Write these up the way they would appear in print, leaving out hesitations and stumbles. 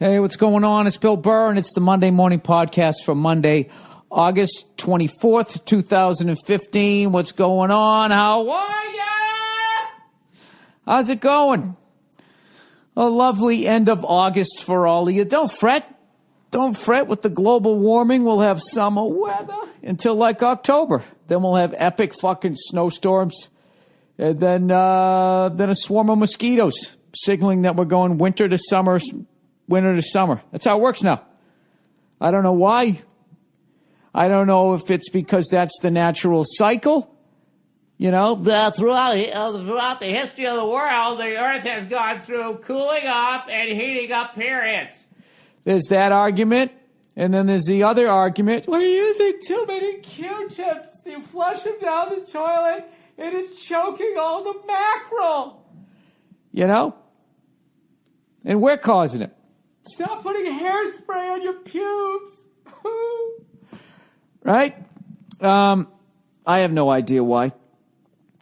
Hey, what's going on? It's Bill Burr, and it's the Monday Morning Podcast for Monday, August 24th, 2015. What's going on? How are ya? How's it going? A lovely end of August for all of you. Don't fret. Don't fret with the global warming. We'll have summer weather until like October. Then we'll have epic fucking snowstorms. And then a swarm of mosquitoes signaling that we're going winter to summer. That's how it works now. I don't know why. I don't know if it's because that's the natural cycle. You know, throughout the history of the world, the earth has gone through cooling off and heating up periods. There's that argument. And then there's the other argument. We're using too many Q-tips. You flush them down the toilet, and it's choking all the mackerel. You know? And we're causing it. Stop putting hairspray on your pubes. Right? I have no idea why.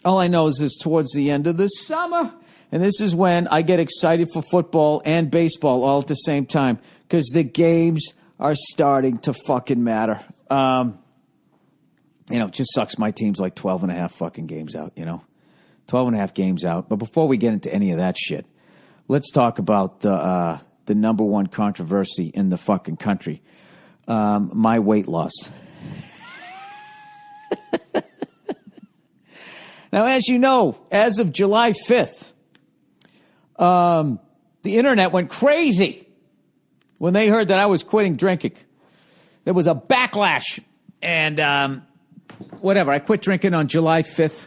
All I know is this towards the end of the summer. And this is when I get excited for football and baseball all at the same time. Because the games are starting to fucking matter. It just sucks. My team's like 12 and a half fucking games out, 12 and a half games out. But before we get into any of that shit, let's talk about the number one controversy in the fucking country. My weight loss. Now, as you know, as of July 5th, the internet went crazy when they heard that I was quitting drinking. There was a backlash. And I quit drinking on July 5th.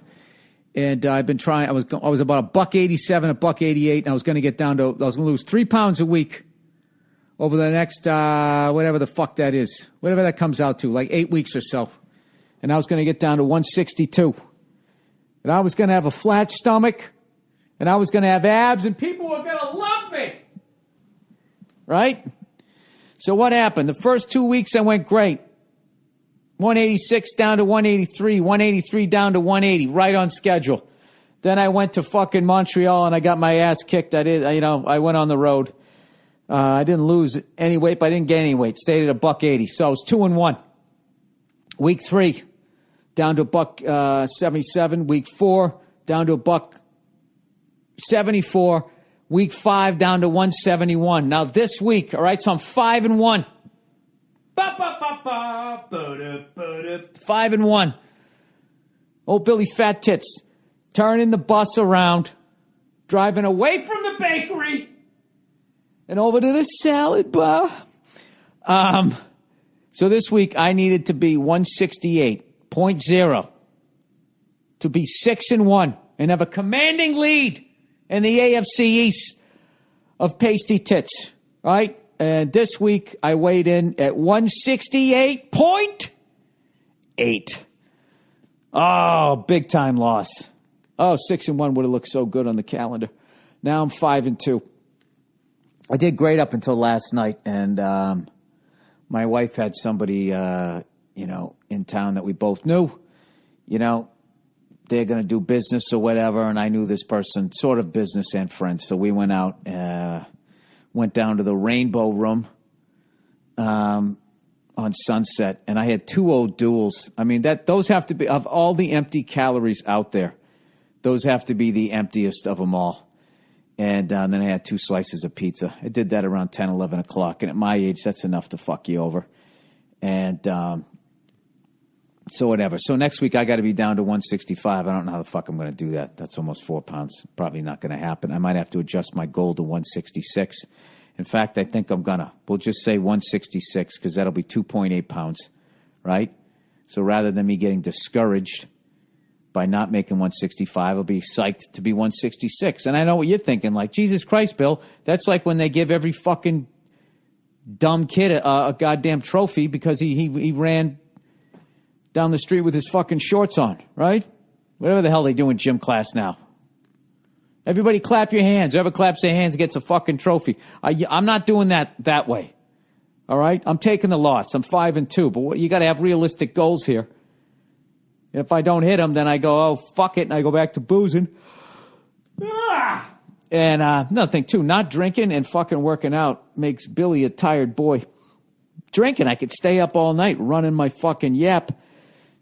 And I've been trying. I was about $187, $188, and I was going to get down to. I was going to lose 3 pounds a week over the next whatever the fuck that is, whatever that comes out to, like 8 weeks or so. And I was going to get down to 162. And I was going to have a flat stomach, and I was going to have abs, and people were going to love me. Right? So what happened? The first 2 weeks I went great. 186 down to 183, 183 down to 180, right on schedule. Then I went to fucking Montreal and I got my ass kicked. I went on the road. I didn't lose any weight, but I didn't gain any weight. Stayed at $180. So I was 2-1. Week 3, down to $177. Week 4, down to $174. Week 5, down to 171. Now this week, all right, so I'm 5-1. 5-1. Old Billy Fat Tits turning the bus around, driving away from the bakery and over to the salad bar. So this week I needed to be 168.0 to be 6-1 and have a commanding lead in the AFC East of pasty tits, right? And this week, I weighed in at 168.8. Oh, big time loss. Oh, 6-1 would have looked so good on the calendar. Now I'm 5-2. I did great up until last night, and my wife had somebody, in town that we both knew. They're going to do business or whatever, and I knew this person, sort of business and friends. So we went out. Went down to the Rainbow Room on Sunset, and I had 2 old duels. I mean, those have to be, of all the empty calories out there, those have to be the emptiest of them all. And then I had 2 slices of pizza. I did that around 10, 11 o'clock, and at my age, that's enough to fuck you over. And so whatever. So next week, I got to be down to 165. I don't know how the fuck I'm going to do that. That's almost 4 pounds. Probably not going to happen. I might have to adjust my goal to 166. In fact, I think I'm going to. We'll just say 166 because that'll be 2.8 pounds, right? So rather than me getting discouraged by not making 165, I'll be psyched to be 166. And I know what you're thinking. Like, Jesus Christ, Bill, that's like when they give every fucking dumb kid a goddamn trophy because he ran down the street with his fucking shorts on, right? Whatever the hell they do in gym class now. Everybody clap your hands. Whoever claps their hands gets a fucking trophy. I'm not doing that way. All right? I'm taking the loss. I'm 5-2. But you got to have realistic goals here. If I don't hit them, then I go, oh, fuck it, and I go back to boozing. And another thing, too, not drinking and fucking working out makes Billy a tired boy. Drinking, I could stay up all night running my fucking yap.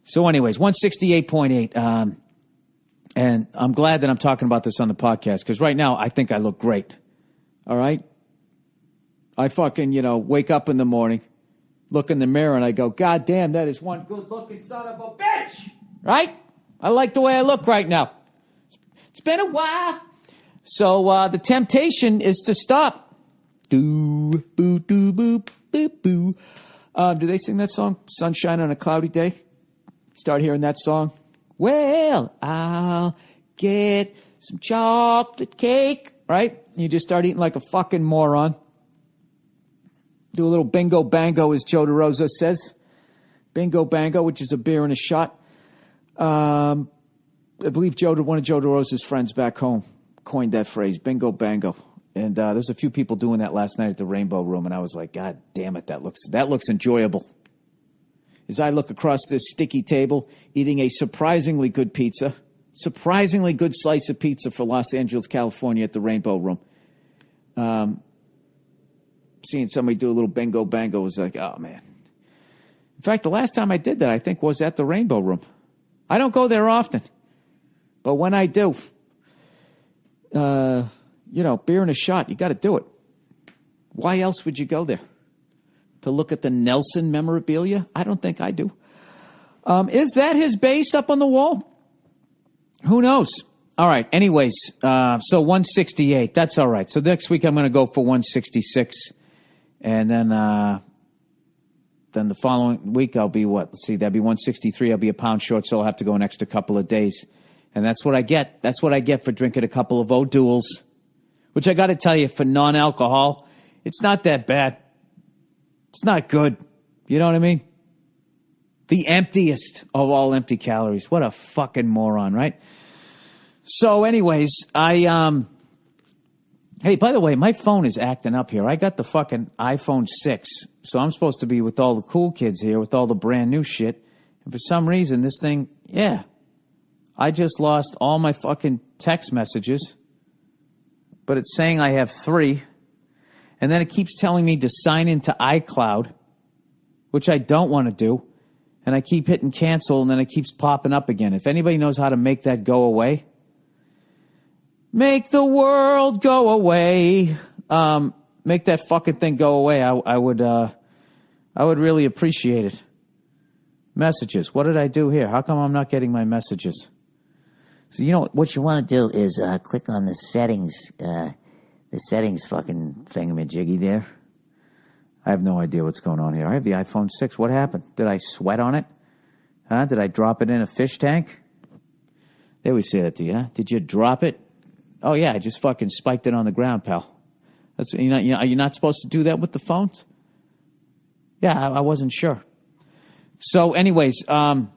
So anyways, 168.8. And I'm glad that I'm talking about this on the podcast because right now I think I look great. All right? I fucking, wake up in the morning, look in the mirror, and I go, God damn, that is one good-looking son of a bitch. Right? I like the way I look right now. It's been a while. So the temptation is to stop. Do, boo, do, boo, boo, boo. Do they sing that song, Sunshine on a Cloudy Day? Start hearing that song. Well, I'll get some chocolate cake. Right? You just start eating like a fucking moron. Do a little bingo bango, as Joe DeRosa says. Bingo bango, which is a beer and a shot. I believe one of Joe DeRosa's friends back home coined that phrase, bingo bango. And there's a few people doing that last night at the Rainbow Room, and I was like, God damn it, that looks enjoyable. As I look across this sticky table, eating a surprisingly good pizza, surprisingly good slice of pizza for Los Angeles, California at the Rainbow Room. Seeing somebody do a little bingo bango was like, oh, man. In fact, the last time I did that, I think, was at the Rainbow Room. I don't go there often. But when I do, beer and a shot, you got to do it. Why else would you go there? To look at the Nelson memorabilia? I don't think I do. Is that his base up on the wall? Who knows? All right. Anyways, so 168. That's all right. So next week I'm going to go for 166. And then the following week I'll be what? Let's see, that'd be 163. I'll be a pound short, so I'll have to go an extra couple of days. And that's what I get. That's what I get for drinking a couple of O'Douls, which I got to tell you, for non-alcohol, it's not that bad. It's not good. You know what I mean? The emptiest of all empty calories. What a fucking moron, right? So anyways, hey, by the way, my phone is acting up here. I got the fucking iPhone 6, so I'm supposed to be with all the cool kids here with all the brand new shit. And for some reason, this thing, I just lost all my fucking text messages, but it's saying I have 3. And then it keeps telling me to sign into iCloud, which I don't want to do. And I keep hitting cancel, and then it keeps popping up again. If anybody knows how to make that go away, make the world go away. Make that fucking thing go away. I would really appreciate it. Messages. What did I do here? How come I'm not getting my messages? So what you want to do is click on the settings fucking thingamajiggy there. I have no idea what's going on here. I have the iPhone 6. What happened? Did I sweat on it? Huh? Did I drop it in a fish tank? They always say that to you, huh? Did you drop it? Oh, yeah, I just fucking spiked it on the ground, pal. That's are you not supposed to do that with the phones? Yeah, I wasn't sure. So, anyways, let's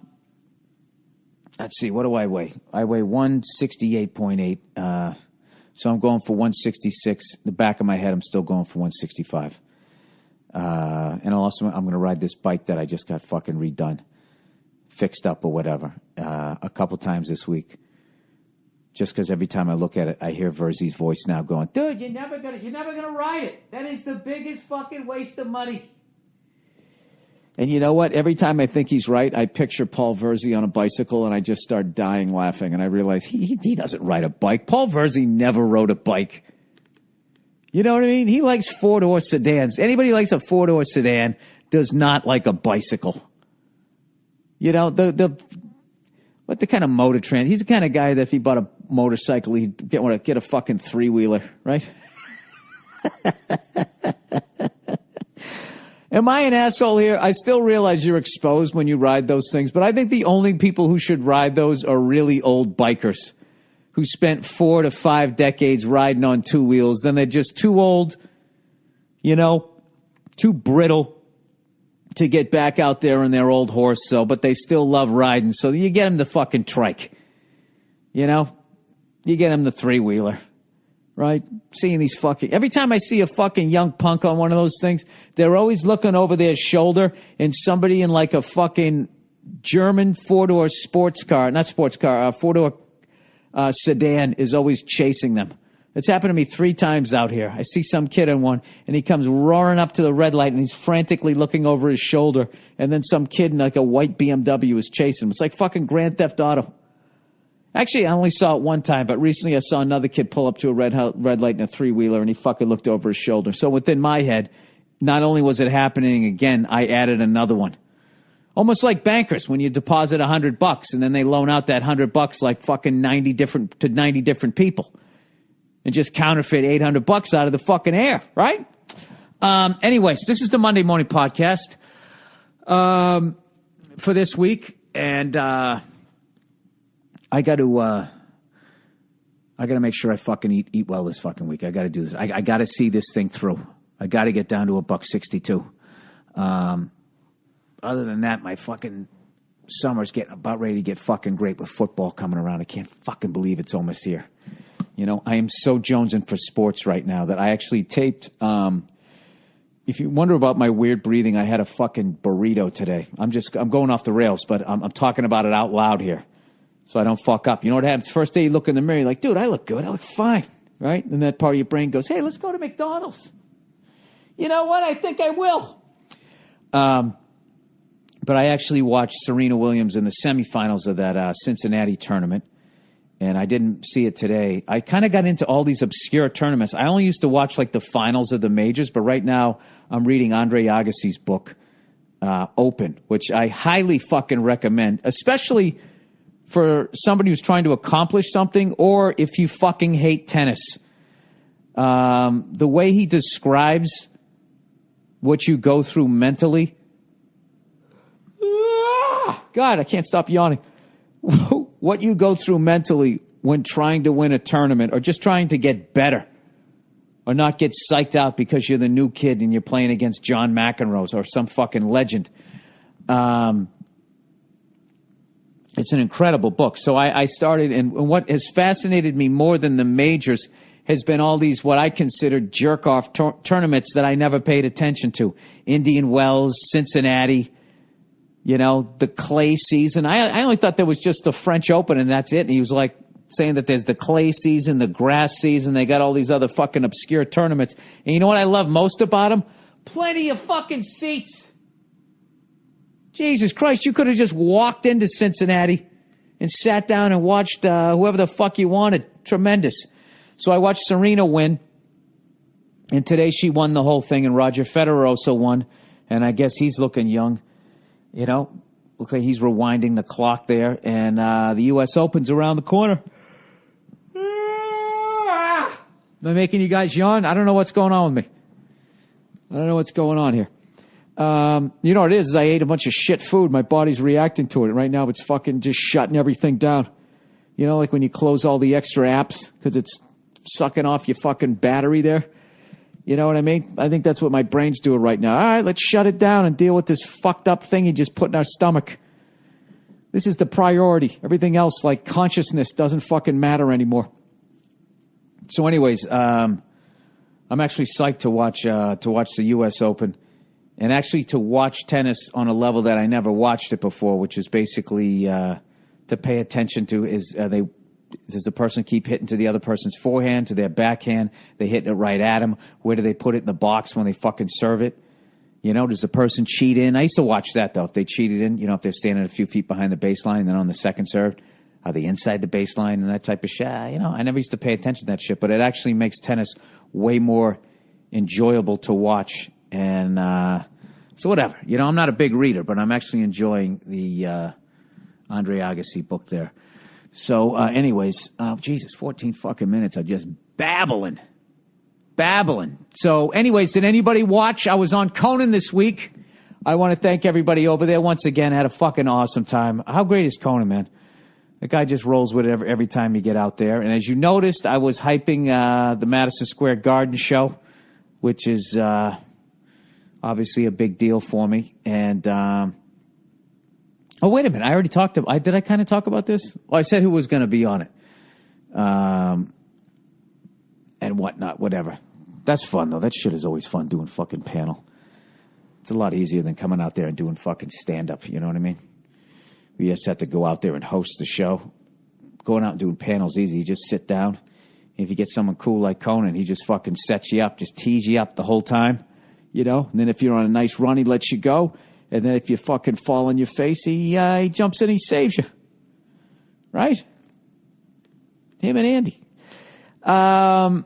see. What do I weigh? I weigh 168.8. So I'm going for 166. The back of my head, I'm still going for 165. And I'm going to ride this bike that I just got fucking redone, fixed up or whatever, a couple times this week. Just because every time I look at it, I hear Verzi's voice now going, dude, you're never gonna ride it. That is the biggest fucking waste of money. And you know what? Every time I think he's right, I picture Paul Verzi on a bicycle, and I just start dying laughing. And I realize he doesn't ride a bike. Paul Verzi never rode a bike. You know what I mean? He likes four-door sedans. Anybody who likes a four-door sedan does not like a bicycle. You know, what the kind of motor trend? He's the kind of guy that if he bought a motorcycle, he'd get a fucking three-wheeler, right? Am I an asshole here? I still realize you're exposed when you ride those things, but I think the only people who should ride those are really old bikers who spent 4 to 5 decades riding on two wheels. Then they're just too old, too brittle to get back out there in their old horse, but they still love riding. So you get them the fucking trike, you get them the three-wheeler, right? Seeing these every time I see a fucking young punk on one of those things, they're always looking over their shoulder, and somebody in like a fucking German four-door sedan is always chasing them It's happened to me 3 times out here. I see some kid in one, and he comes roaring up to the red light, and he's frantically looking over his shoulder, and then some kid in like a white BMW is chasing him. It's like fucking Grand Theft Auto. Actually, I only saw it one time, but recently I saw another kid pull up to a red light in a 3-wheeler, and he fucking looked over his shoulder. So within my head, not only was it happening again, I added another one. Almost like bankers when you deposit $100 and then they loan out that $100 like fucking 90 different people and just counterfeit $800 out of the fucking air, right? Anyways, this is the Monday Morning Podcast for this week, and I got to make sure I fucking eat well this fucking week. I got to do this. I got to see this thing through. I got to get down to $1.62. Other than that, my fucking summer's getting about ready to get fucking great with football coming around. I can't fucking believe it's almost here. You know, I am so jonesing for sports right now that I actually taped. If you wonder about my weird breathing, I had a fucking burrito today. I'm going off the rails, but I'm talking about it out loud here so I don't fuck up. You know what happens? First day you look in the mirror, you're like, dude, I look good. I look fine, right? And that part of your brain goes, hey, let's go to McDonald's. You know what? I think I will. But I actually watched Serena Williams in the semifinals of that Cincinnati tournament, and I didn't see it today. I kind of got into all these obscure tournaments. I only used to watch like the finals of the majors, but right now I'm reading Andre Agassi's book, Open, which I highly fucking recommend, especially for somebody who's trying to accomplish something or if you fucking hate tennis. The way he describes what you go through mentally. God, I can't stop yawning. What you go through mentally when trying to win a tournament or just trying to get better or not get psyched out because you're the new kid and you're playing against John McEnroe or some fucking legend. It's an incredible book. So I started, and what has fascinated me more than the majors has been all these what I consider jerk-off tournaments that I never paid attention to. Indian Wells, Cincinnati, you know, the clay season. I only thought there was just the French Open and that's it. And he was like saying that there's the clay season, the grass season. They got all these other fucking obscure tournaments. And you know what I love most about them? Plenty of fucking seats. Jesus Christ, you could have just walked into Cincinnati and sat down and watched whoever the fuck you wanted. Tremendous. So I watched Serena win. And today she won the whole thing. And Roger Federer also won. And I guess he's looking young. You know, looks like he's rewinding the clock there, and the U.S. Open's around the corner. Am I making you guys yawn? I don't know what's going on with me. I don't know what's going on here. You know what it is I ate a bunch of shit food. My body's reacting to it. Right now it's fucking just shutting everything down. You know, like when you close all the extra apps because it's sucking off your fucking battery there. You know what I mean? I think that's what my brain's doing right now. All right, let's shut it down and deal with this fucked up thing you just put in our stomach. This is the priority. Everything else, like consciousness, doesn't fucking matter anymore. So anyways, I'm actually psyched to watch the U.S. Open and actually to watch tennis on a level that I never watched it before, which is basically to pay attention to does the person keep hitting to the other person's forehand, to their backhand? They hit it right at them. Where do they put it in the box when they fucking serve it? You know, does the person cheat in? I used to watch that, though. If they cheated in, you know, if they're standing a few feet behind the baseline, then on the second serve, are they inside the baseline and that type of shit? You know, I never used to pay attention to that shit, but it actually makes tennis way more enjoyable to watch. And so whatever. You know, I'm not a big reader, but I'm actually enjoying the Andre Agassi book there. So, anyways, Jesus, 14 fucking minutes of just babbling. So, anyways, did anybody watch? I was on Conan this week. I want to thank everybody over there once again. Had a fucking awesome time. How great is Conan, man? The guy just rolls with it every time you get out there. And as you noticed, I was hyping the Madison Square Garden show, which is obviously a big deal for me. And oh, wait a minute. I already talked about... Did I kind of talk about this? Well, I said who was going to be on it. And whatnot, whatever. That's fun, though. That shit is always fun, doing fucking panel. It's a lot easier than coming out there and doing fucking stand-up, you know what I mean? You just have to go out there and host the show. Going out and doing panels easy. You just sit down If you get someone cool like Conan, he just fucking sets you up, just tees you up the whole time, you know? And then if you're on a nice run, he lets you go. And then if you fucking fall on your face, he jumps in, he saves you. Right? Him and Andy. So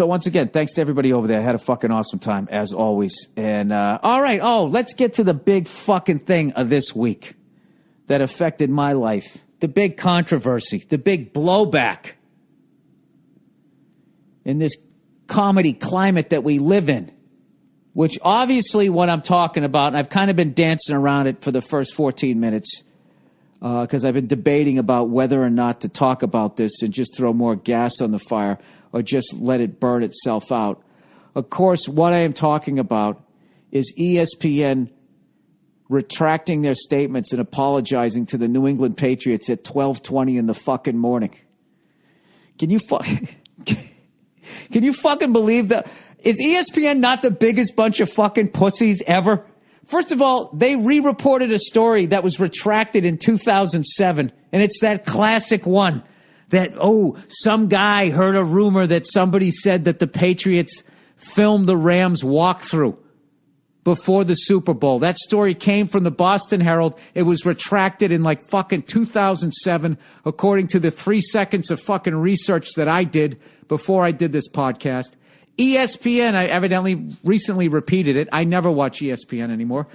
once again, thanks to everybody over there. I had a fucking awesome time, as always. And, all right. Oh, let's get to the big fucking thing of this week that affected my life. The big controversy. The big blowback in this comedy climate that we live in. Which obviously what I'm talking about, and I've kind of been dancing around it for the first 14 minutes, because I've been debating about whether or not to talk about this and just throw more gas on the fire or just let it burn itself out. Of course, what I am talking about is ESPN retracting their statements and apologizing to the New England Patriots at 12:20 in the fucking morning. Can you fucking believe that? Is ESPN not the biggest bunch of fucking pussies ever? First of all, they re-reported a story that was retracted in 2007, and it's that classic one that, some guy heard a rumor that somebody said that the Patriots filmed the Rams walkthrough before the Super Bowl. That story came from the Boston Herald. It was retracted in like fucking 2007, according to the 3 seconds of fucking research that I did before I did this podcast. ESPN, I evidently recently repeated it. I never watch ESPN anymore.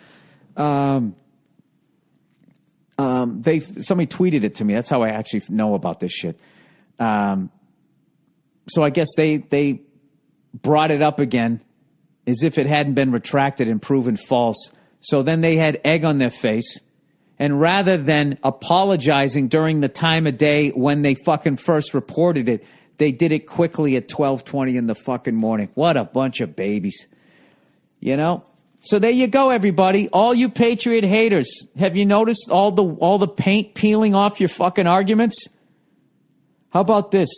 Somebody tweeted it to me. That's how I actually know about this shit. So I guess they brought it up again as if it hadn't been retracted and proven false. So then they had egg on their face. And rather than apologizing during the time of day when they fucking first reported it, they did it quickly at 12:20 in the fucking morning. What a bunch of babies. You know? So there you go, everybody. All you Patriot haters. Have you noticed all the paint peeling off your fucking arguments? How about this?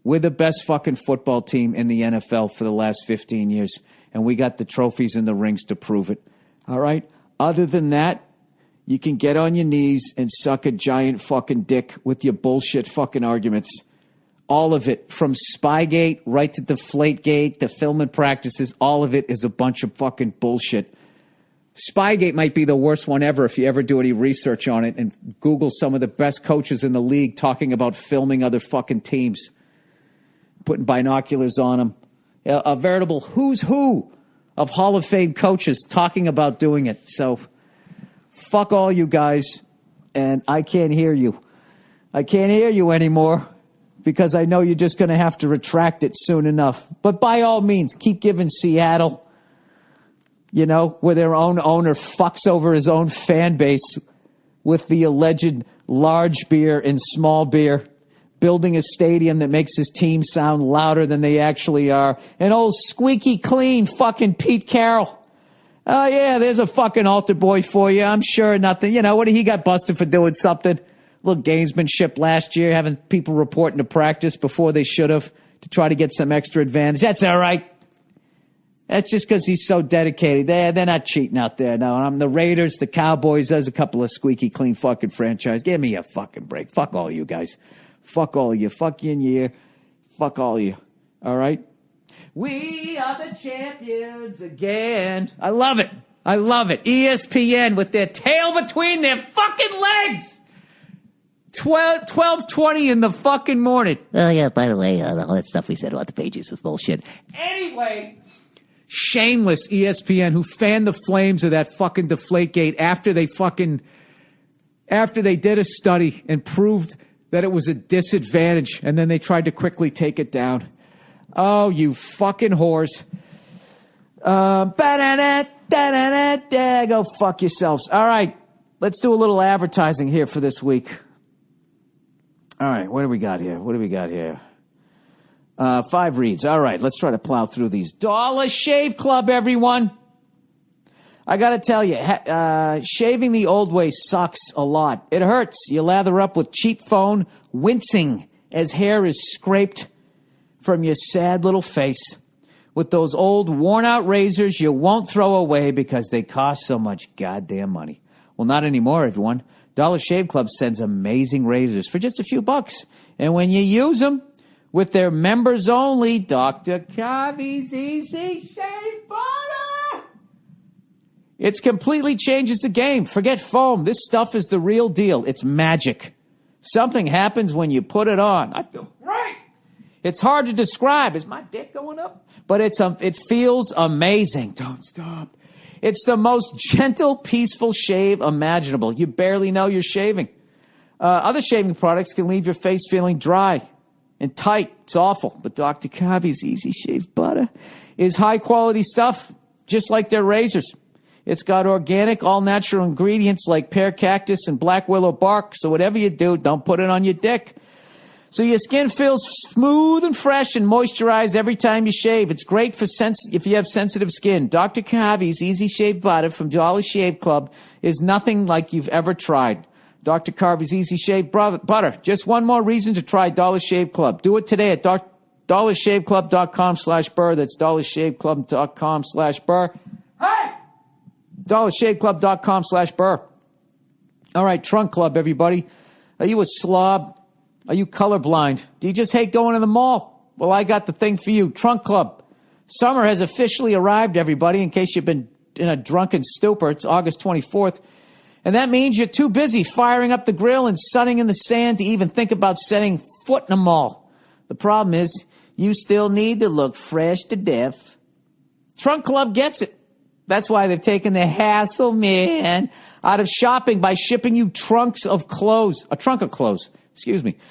We're the best fucking football team in the NFL for the last 15 years. And we got the trophies and the rings to prove it. All right? Other than that, you can get on your knees and suck a giant fucking dick with your bullshit fucking arguments. All of it, from Spygate right to DeflateGate, to filming practices, all of it is a bunch of fucking bullshit. Spygate might be the worst one ever if you ever do any research on it and Google some of the best coaches in the league talking about filming other fucking teams, putting binoculars on them. A veritable who's who of Hall of Fame coaches talking about doing it. So fuck all you guys, and I can't hear you. I can't hear you anymore because I know you're just going to have to retract it soon enough. But by all means, keep giving Seattle, you know, where their own owner fucks over his own fan base with the alleged large beer and small beer, building a stadium that makes his team sound louder than they actually are. And old squeaky clean fucking Pete Carroll. Oh, yeah, there's a fucking altar boy for you. I'm sure nothing. You know, he got busted for doing something. A little gamesmanship last year, having people reporting to practice before they should have to try to get some extra advantage. That's all right. That's just because he's so dedicated. They're not cheating out there. No, I'm the Raiders, the Cowboys. There's a couple of squeaky clean fucking franchise. Give me a fucking break. Fuck all you guys. Fuck all of you. Fuck you in your ear. Fuck all of you. All right? We are the champions again. I love it. I love it. ESPN with their tail between their fucking legs. 12:20 in the fucking morning. Oh, yeah, by the way, all that stuff we said about the Patriots was bullshit. Anyway, shameless ESPN who fanned the flames of that fucking DeflateGate after they did a study and proved that it was a disadvantage, and then they tried to quickly take it down. Oh, you fucking whores. Go fuck yourselves. All right, let's do a little advertising here for this week. All right, what do we got here? 5 reads. All right, let's try to plow through these. Dollar Shave Club, everyone. I got to tell you, shaving the old way sucks a lot. It hurts. You lather up with cheap phone, wincing as hair is scraped from your sad little face with those old worn-out razors you won't throw away because they cost so much goddamn money. Well, not anymore, everyone. Dollar Shave Club sends amazing razors for just a few bucks. And when you use them with their members only, Dr. Kavi's Easy Shave Butter, it completely changes the game. Forget foam. This stuff is the real deal. It's magic. Something happens when you put it on. I feel great. It's hard to describe. Is my dick going up? But it feels amazing. Don't stop. It's the most gentle, peaceful shave imaginable. You barely know you're shaving. Other shaving products can leave your face feeling dry and tight. It's awful. But Dr. Kavi's Easy Shave Butter is high-quality stuff, just like their razors. It's got organic, all-natural ingredients like pear cactus and black willow bark. So whatever you do, don't put it on your dick. So your skin feels smooth and fresh and moisturized every time you shave. It's great for if you have sensitive skin. Dr. Kavi's Easy Shave Butter from Dollar Shave Club is nothing like you've ever tried. Dr. Kavi's Easy Shave Butter. Just one more reason to try Dollar Shave Club. Do it today at dollarshaveclub.com/Burr. That's dollarshaveclub.com/Burr. Hey! dollarshaveclub.com/Burr. All right, Trunk Club, everybody. Are you a slob? Are you colorblind? Do you just hate going to the mall? Well, I got the thing for you. Trunk Club. Summer has officially arrived, everybody, in case you've been in a drunken stupor. It's August 24th. And that means you're too busy firing up the grill and sunning in the sand to even think about setting foot in a mall. The problem is, you still need to look fresh to death. Trunk Club gets it. That's why they've taken the hassle, man, out of shopping by shipping you a trunk of clothes,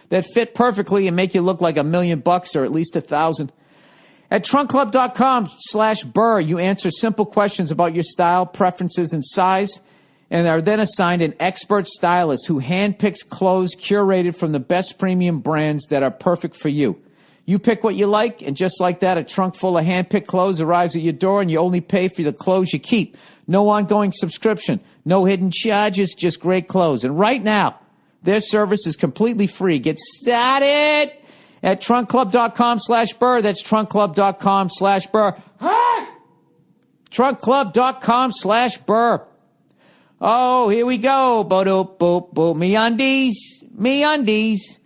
that fit perfectly and make you look like $1 million or at least 1,000. At trunkclub.com/Burr, you answer simple questions about your style, preferences, and size, and are then assigned an expert stylist who handpicks clothes curated from the best premium brands that are perfect for you. You pick what you like, and just like that, a trunk full of hand-picked clothes arrives at your door, and you only pay for the clothes you keep. No ongoing subscription, no hidden charges, just great clothes. And right now, their service is completely free. Get started at trunkclub.com/Burr. That's trunkclub.com/Burr. Hey! Trunkclub.com/Burr. Oh, here we go. Boop, boop, boop. Me undies.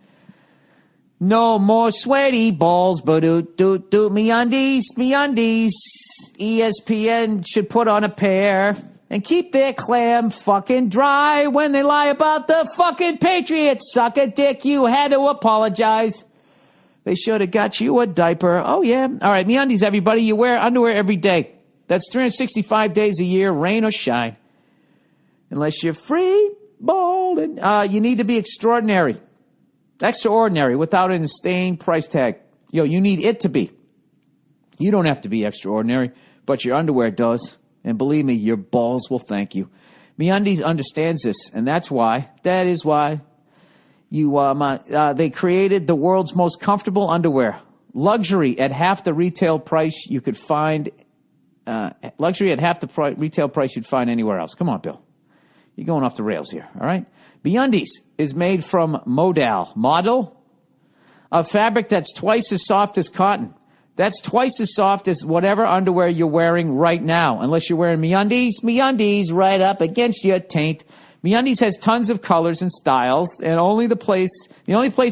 No more sweaty balls, but me undies. ESPN should put on a pair and keep their clam fucking dry when they lie about the fucking Patriots. Suck a dick, you had to apologize. They should have got you a diaper. Oh, yeah. All right, me undies, everybody. You wear underwear every day. That's 365 days a year, rain or shine. Unless you're free balling. You need to be extraordinary. Extraordinary without an insane price tag. You need it to be. You don't have to be extraordinary, but your underwear does. And believe me, your balls will thank you. MeUndies understands this, and that is why they created the world's most comfortable underwear. Luxury at half the retail price you could find. Retail price you'd find anywhere else. Come on, Bill. You're going off the rails here, all right? MeUndies is made from modal, a fabric that's twice as soft as cotton. That's twice as soft as whatever underwear you're wearing right now, unless you're wearing MeUndies right up against your taint. MeUndies has tons of colors and styles, and the only place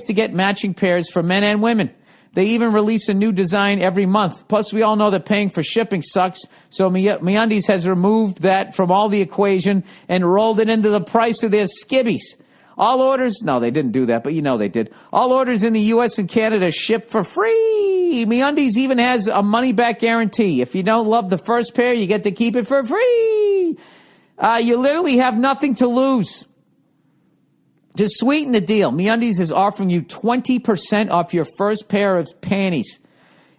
to get matching pairs for men and women. They even release a new design every month. Plus, we all know that paying for shipping sucks, so MeUndies has removed that from all the equation and rolled it into the price of their skivvies. All orders, no, they didn't do that, but you know they did. All orders in the U.S. and Canada ship for free. MeUndies even has a money-back guarantee. If you don't love the first pair, you get to keep it for free. You literally have nothing to lose. To sweeten the deal, MeUndies is offering you 20% off your first pair of panties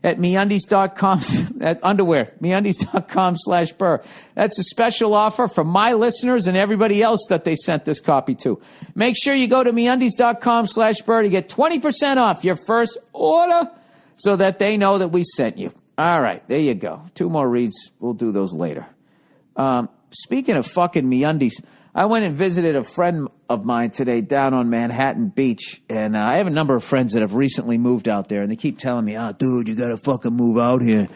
at MeUndies.com, at underwear, MeUndies.com/Burr. That's a special offer for my listeners and everybody else that they sent this copy to. Make sure you go to MeUndies.com/Burr to get 20% off your first order so that they know that we sent you. All right, there you go. 2 more reads. We'll do those later. Speaking of fucking MeUndies, I went and visited a friend of mine today down on Manhattan Beach, and I have a number of friends that have recently moved out there, and they keep telling me, dude, you gotta fucking move out here.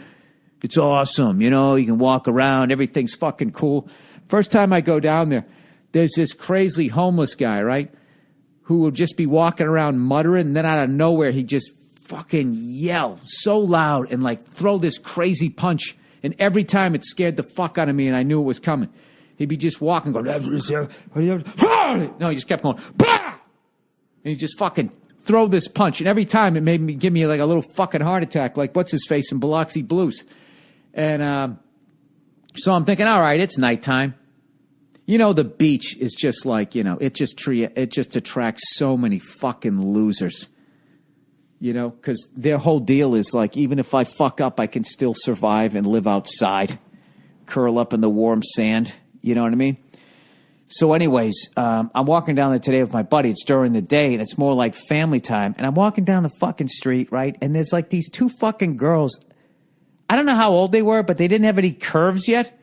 It's awesome, you can walk around, everything's fucking cool. First time I go down there, there's this crazy homeless guy, right, who will just be walking around muttering, and then out of nowhere, he just fucking yell so loud and like throw this crazy punch. And every time it scared the fuck out of me, and I knew it was coming. He'd be just walking, going, no, he just kept going, bah! And he just fucking throw this punch. And every time it made me give me like a little fucking heart attack, like what's his face in Biloxi Blues. And so I'm thinking, all right, it's nighttime. You know, the beach is just like, you know, it just attracts so many fucking losers. You know, because their whole deal is like, even if I fuck up, I can still survive and live outside, curl up in the warm sand. You know what I mean? So anyways, I'm walking down there today with my buddy. It's during the day, and it's more like family time. And I'm walking down the fucking street, right? And there's like these two fucking girls. I don't know how old they were, but they didn't have any curves yet.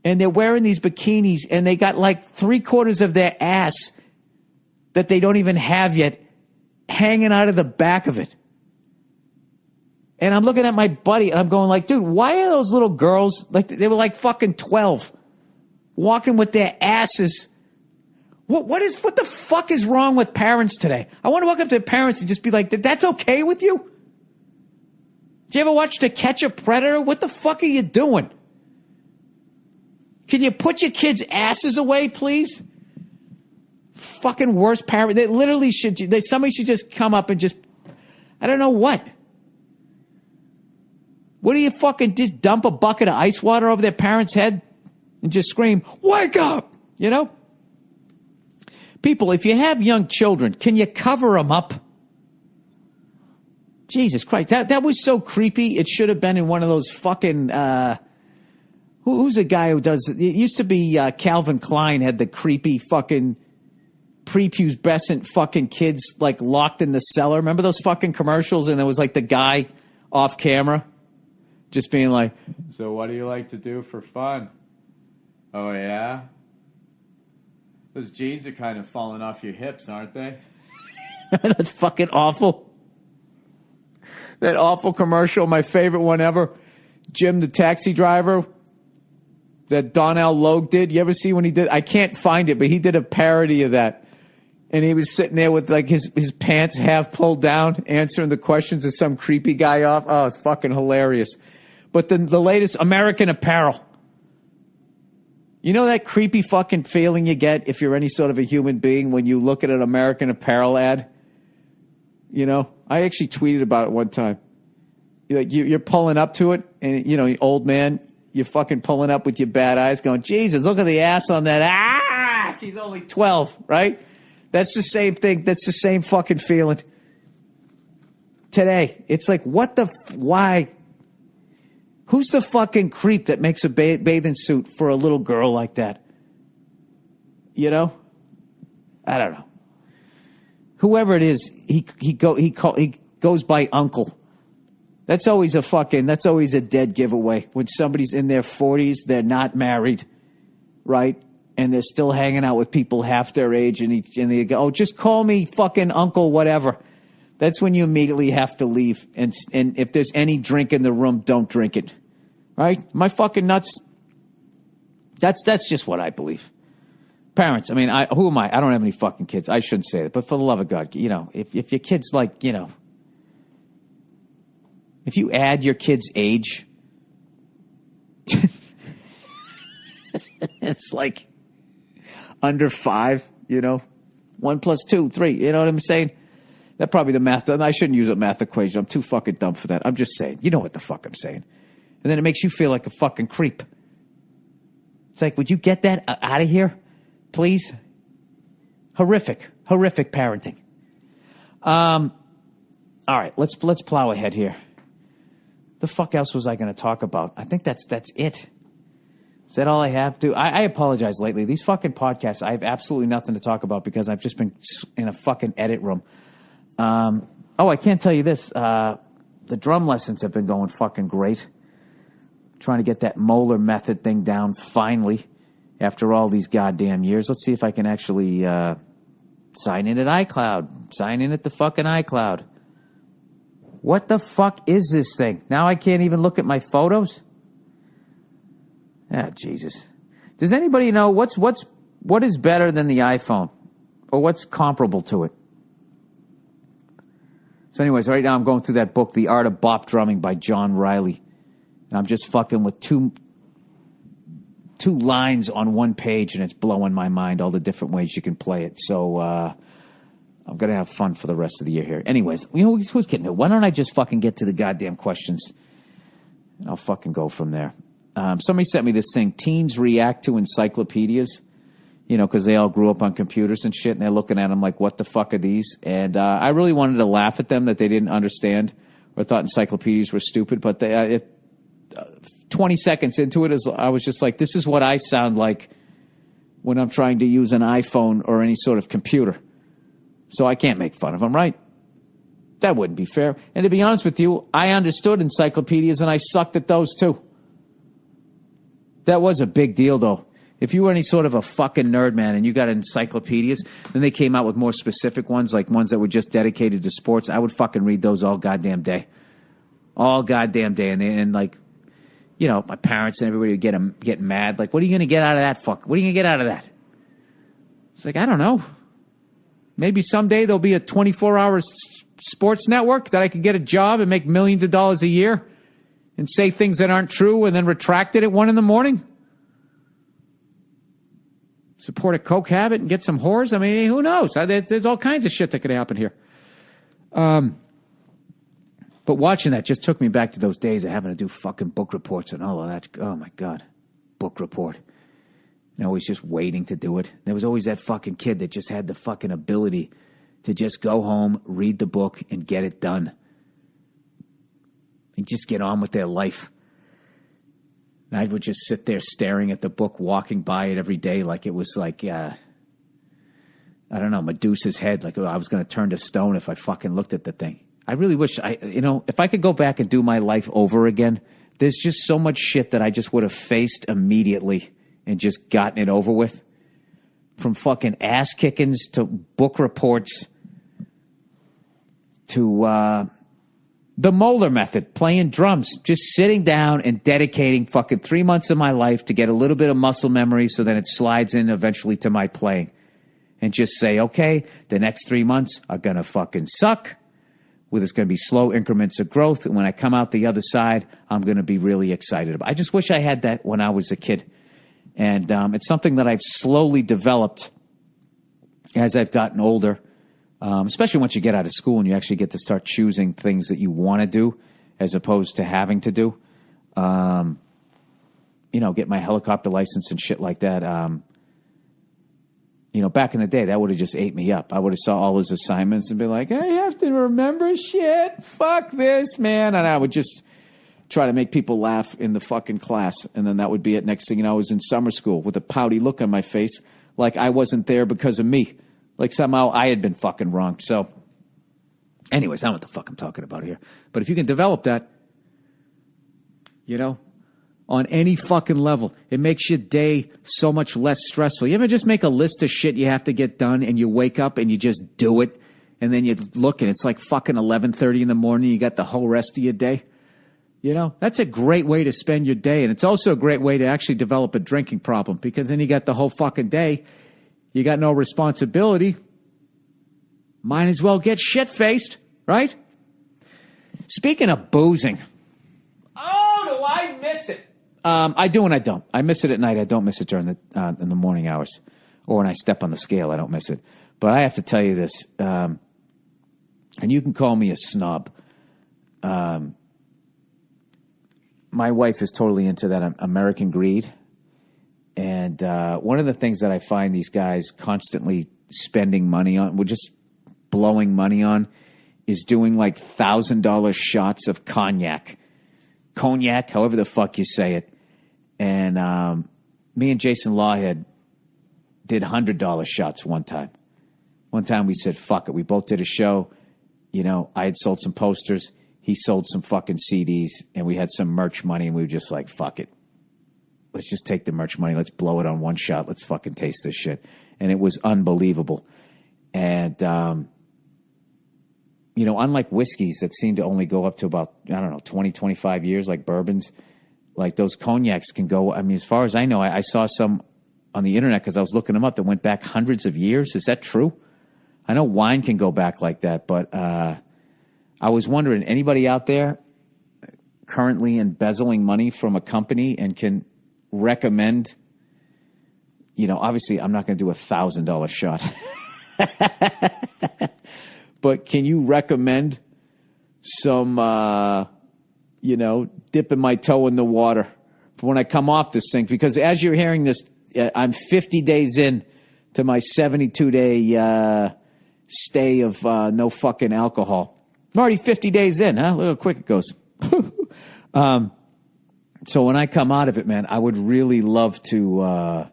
And they're wearing these bikinis, and they got like 3/4 of their ass that they don't even have yet hanging out of the back of it. And I'm looking at my buddy, and I'm going like, dude, why are those little girls, like they were like fucking 12, walking with their asses? What the fuck is wrong with parents today? I want to walk up to parents and just be like, that's okay with you? Did you ever watch To Catch a Predator? What the fuck are you doing? Can you put your kids' asses away, please? Fucking worst parent. They literally should. Somebody should just come up and just, I don't know what. What do you fucking just dump a bucket of ice water over their parents' head and just scream, wake up? You know? People, if you have young children, can you cover them up? Jesus Christ. That was so creepy. It should have been in one of those fucking, who's a guy who does, it used to be Calvin Klein had the creepy fucking prepubescent fucking kids like locked in the cellar. Remember those fucking commercials? And there was like the guy off camera just being like, so what do you like to do for fun? Oh, yeah? Those jeans are kind of falling off your hips, aren't they? That's fucking awful. That awful commercial, my favorite one ever. Jim the taxi driver that Donnell Logue did. You ever see when he did? I can't find it, but he did a parody of that. And he was sitting there with like his pants half pulled down, answering the questions of some creepy guy off. Oh, it's fucking hilarious. But the latest American Apparel. You know that creepy fucking feeling you get if you're any sort of a human being when you look at an American Apparel ad? You know, I actually tweeted about it one time. You're pulling up to it, and, you know, old man, you're fucking pulling up with your bad eyes going, Jesus, look at the ass on that ass. He's only 12, right? That's the same thing. That's the same fucking feeling. Today, it's like, what the, why? Who's the fucking creep that makes a bathing suit for a little girl like that? You know? I don't know. Whoever it is, he goes by uncle. That's always a dead giveaway. When somebody's in their 40s, they're not married, right? And they're still hanging out with people half their age, and they go, oh, just call me fucking uncle whatever. That's when you immediately have to leave. And if there's any drink in the room, don't drink it. Right? Am I fucking nuts? That's just what I believe. Parents, I mean, who am I? I don't have any fucking kids. I shouldn't say that. But for the love of God, you know, if your kid's like, you know, if you add your kid's age, it's like under 5, you know, 1 + 2, 3. You know what I'm saying? That's probably the math. I shouldn't use a math equation. I'm too fucking dumb for that. I'm just saying. You know what the fuck I'm saying. And then it makes you feel like a fucking creep. It's like, would you get that out of here, please? Horrific parenting. All right, let's plow ahead here. The fuck else was I going to talk about? I think that's it. Is that all I have to? I apologize lately. These fucking podcasts, I have absolutely nothing to talk about because I've just been in a fucking edit room. I can't tell you this. The drum lessons have been going fucking great. Trying to get that molar method thing down finally after all these goddamn years. Let's see if I can actually sign in at iCloud. Sign in at the fucking iCloud. What the fuck is this thing? Now I can't even look at my photos? Ah, Jesus. Does anybody know what's What is better than the iPhone? Or what's comparable to it? So anyways, right now I'm going through that book, The Art of Bop Drumming by John Riley. And I'm just fucking with two lines on one page, and it's blowing my mind, all the different ways you can play it. So I'm going to have fun for the rest of the year here. Anyways, who's kidding? Why don't I just fucking get to the goddamn questions? And I'll fucking go from there. Somebody sent me this thing, teens react to encyclopedias. Because they all grew up on computers and shit, and they're looking at them like, what the fuck are these? And I really wanted to laugh at them that they didn't understand or thought encyclopedias were stupid. But 20 seconds into it, I was just like, this is what I sound like when I'm trying to use an iPhone or any sort of computer. So I can't make fun of them, right? That wouldn't be fair. And to be honest with you, I understood encyclopedias, and I sucked at those too. That was a big deal, though. If you were any sort of a fucking nerd, man, and you got encyclopedias, then they came out with more specific ones, like ones that were just dedicated to sports, I would fucking read those all goddamn day. All goddamn day. And like, my parents and everybody would get mad. Like, what are you going to get out of that fuck? What are you going to get out of that? It's like, I don't know. Maybe someday there'll be a 24-hour sports network that I could get a job and make millions of dollars a year and say things that aren't true and then retract it at 1 a.m. Support a coke habit and get some whores? I mean, who knows? There's all kinds of shit that could happen here. But watching that just took me back to those days of having to do fucking book reports and all of that. Oh, my God. Book report. Always just waiting to do it. There was always that fucking kid that just had the fucking ability to just go home, read the book, and get it done. And just get on with their life. And I would just sit there staring at the book, walking by it every day like it was like, I don't know, Medusa's head. Like I was going to turn to stone if I fucking looked at the thing. I really wish if I could go back and do my life over again, there's just so much shit that I just would have faced immediately and just gotten it over with. From fucking ass kickings to book reports to the Moeller method, playing drums, just sitting down and dedicating fucking 3 months of my life to get a little bit of muscle memory so then it slides in eventually to my playing. And just say, okay, the next 3 months are going to fucking suck. There's going to be slow increments of growth. And when I come out the other side, I'm going to be really excited about it. I just wish I had that when I was a kid. And it's something that I've slowly developed as I've gotten older. Especially once you get out of school and you actually get to start choosing things that you want to do as opposed to having to do. Get my helicopter license and shit like that. Back in the day, that would have just ate me up. I would have saw all those assignments and be like, I have to remember shit. Fuck this, man. And I would just try to make people laugh in the fucking class. And then that would be it. Next thing you know, I was in summer school with a pouty look on my face like I wasn't there because of me. Like somehow I had been fucking wrong. So, anyways, I don't know what the fuck I'm talking about here. But if you can develop that, on any fucking level, it makes your day so much less stressful. You ever just make a list of shit you have to get done and you wake up and you just do it and then you look and it's like fucking 11:30 in the morning. You got the whole rest of your day. That's a great way to spend your day. And it's also a great way to actually develop a drinking problem because then you got the whole fucking day. You got no responsibility. Might as well get shit-faced, right? Speaking of boozing. Oh, do I miss it? I do and I don't. I miss it at night. I don't miss it during in the morning hours. Or when I step on the scale, I don't miss it. But I have to tell you this. And you can call me a snob. My wife is totally into that American greed. And one of the things that I find these guys constantly spending money on, we're just blowing money on, is doing like $1,000 shots of cognac. Cognac, however the fuck you say it. And me and Jason Lawhead did $100 shots one time. One time we said, fuck it. We both did a show. I had sold some posters. He sold some fucking CDs. And we had some merch money. And we were just like, fuck it. Let's just take the merch money. Let's blow it on one shot. Let's fucking taste this shit. And it was unbelievable. And, unlike whiskeys that seem to only go up to about, 20, 25 years, like bourbons, like those cognacs can go. I mean, as far as I know, I saw some on the internet because I was looking them up that went back hundreds of years. Is that true? I know wine can go back like that, but I was wondering, anybody out there currently embezzling money from a company and can recommend, obviously I'm not going to do $1,000 shot, but can you recommend some, dipping my toe in the water for when I come off this thing? Because as you're hearing this, I'm 50 days in to my 72-day stay of no fucking alcohol. I'm already 50 days in, huh? Look how quick it goes. So when I come out of it, man, I would really love to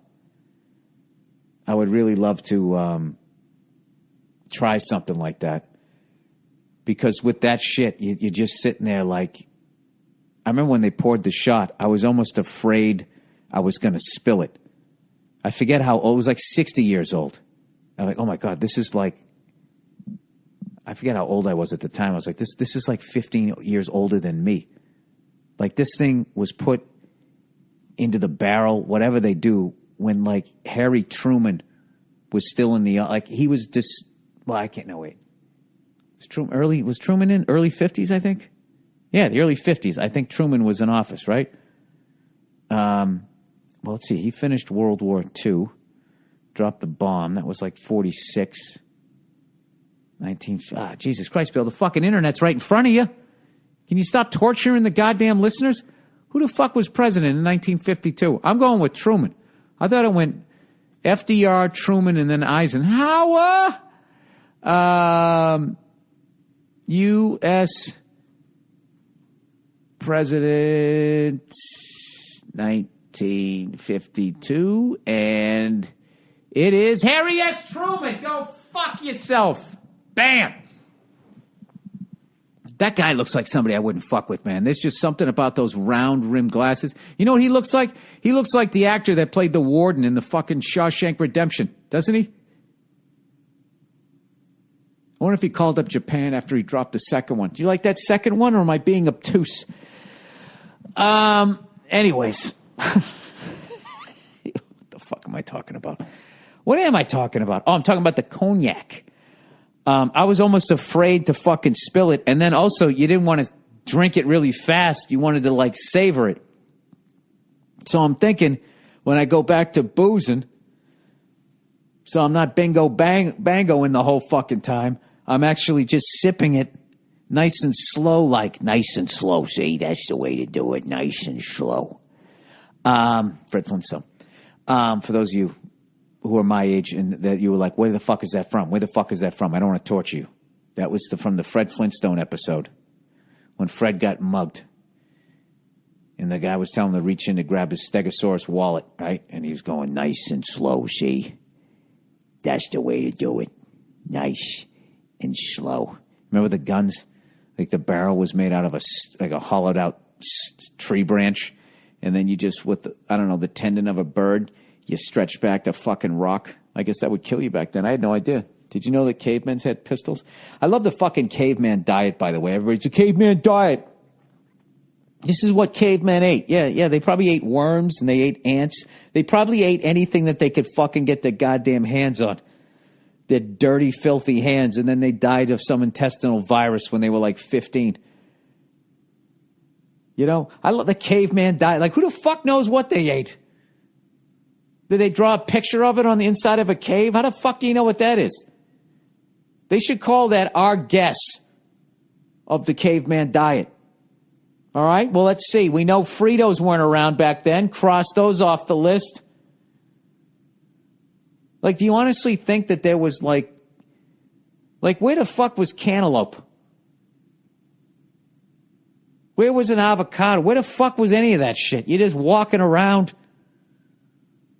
try something like that. Because with that shit, you're just sitting there like, I remember when they poured the shot, I was almost afraid I was going to spill it. I forget how old, it was like 60 years old. I'm like, oh my God, this is like, I forget how old I was at the time. I was like, this is like 15 years older than me. Like this thing was put into the barrel, whatever they do, when like Harry Truman was still in the, like he was just, well, I can't know, wait. Was Truman in early 50s, I think? Yeah, the early 50s. I think Truman was in office, right? Well, let's see. He finished World War II, dropped the bomb. That was like 46. Jesus Christ, Bill, the fucking internet's right in front of you. Can you stop torturing the goddamn listeners? Who the fuck was president in 1952? I'm going with Truman. I thought it went FDR, Truman, and then Eisenhower. U.S. President 1952, and it is Harry S. Truman. Go fuck yourself. Bam. That guy looks like somebody I wouldn't fuck with, man. There's just something about those round rimmed glasses. You know what he looks like? He looks like the actor that played the warden in the fucking Shawshank Redemption, doesn't he? I wonder if he called up Japan after he dropped the second one. Do you like that second one, or am I being obtuse? Anyways. What the fuck am I talking about? What am I talking about? Oh, I'm talking about the cognac. I was almost afraid to fucking spill it. And then also, you didn't want to drink it really fast. You wanted to, like, savor it. So I'm thinking, when I go back to boozing, so I'm not bangoing the whole fucking time. I'm actually just sipping it nice and slow, like nice and slow. See, that's the way to do it, nice and slow. Fred Flintstone. For those of you who are my age and that you were like, where the fuck is that from? Where the fuck is that from? I don't want to torture you. That was from the Fred Flintstone episode when Fred got mugged. And the guy was telling him to reach in to grab his Stegosaurus wallet, right? And he was going nice and slow, see? That's the way to do it. Nice and slow. Remember the guns? Like the barrel was made out of a hollowed out tree branch. And then you just, with the tendon of a bird, you stretch back the fucking rock. I guess that would kill you back then. I had no idea. Did you know that cavemen had pistols? I love the fucking caveman diet, by the way. Everybody's a caveman diet. This is what cavemen ate. Yeah. They probably ate worms and they ate ants. They probably ate anything that they could fucking get their goddamn hands on. Their dirty, filthy hands. And then they died of some intestinal virus when they were like 15. You know, I love the caveman diet. Like, who the fuck knows what they ate? Did they draw a picture of it on the inside of a cave? How the fuck do you know what that is? They should call that our guess of the caveman diet. All right? Well, let's see. We know Fritos weren't around back then. Cross those off the list. Like, do you honestly think that there was like where the fuck was cantaloupe? Where was an avocado? Where the fuck was any of that shit? You're just walking around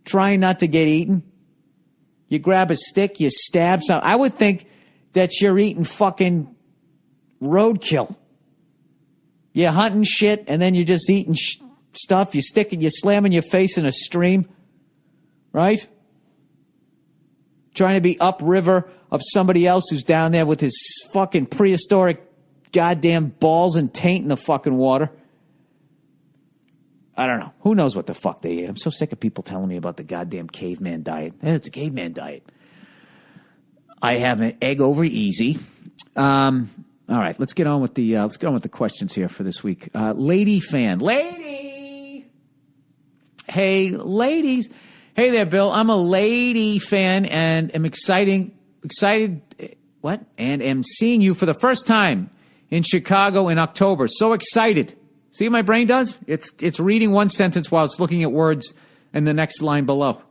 trying not to get eaten. You grab a stick, you stab something. I would think that you're eating fucking roadkill. You're hunting shit, and then you're just eating stuff. You're slamming your face in a stream, right? Trying to be upriver of somebody else who's down there with his fucking prehistoric goddamn balls and taint in the fucking water. I don't know. Who knows what the fuck they ate? I'm so sick of people telling me about the goddamn caveman diet. It's a caveman diet. I have an egg over easy. All right, let's get on with the questions here for this week. Lady fan. Lady! Hey, ladies. Hey there, Bill. I'm a lady fan and am excited. What? And am seeing you for the first time in Chicago in October. So excited. See what my brain does? It's reading one sentence while it's looking at words in the next line below.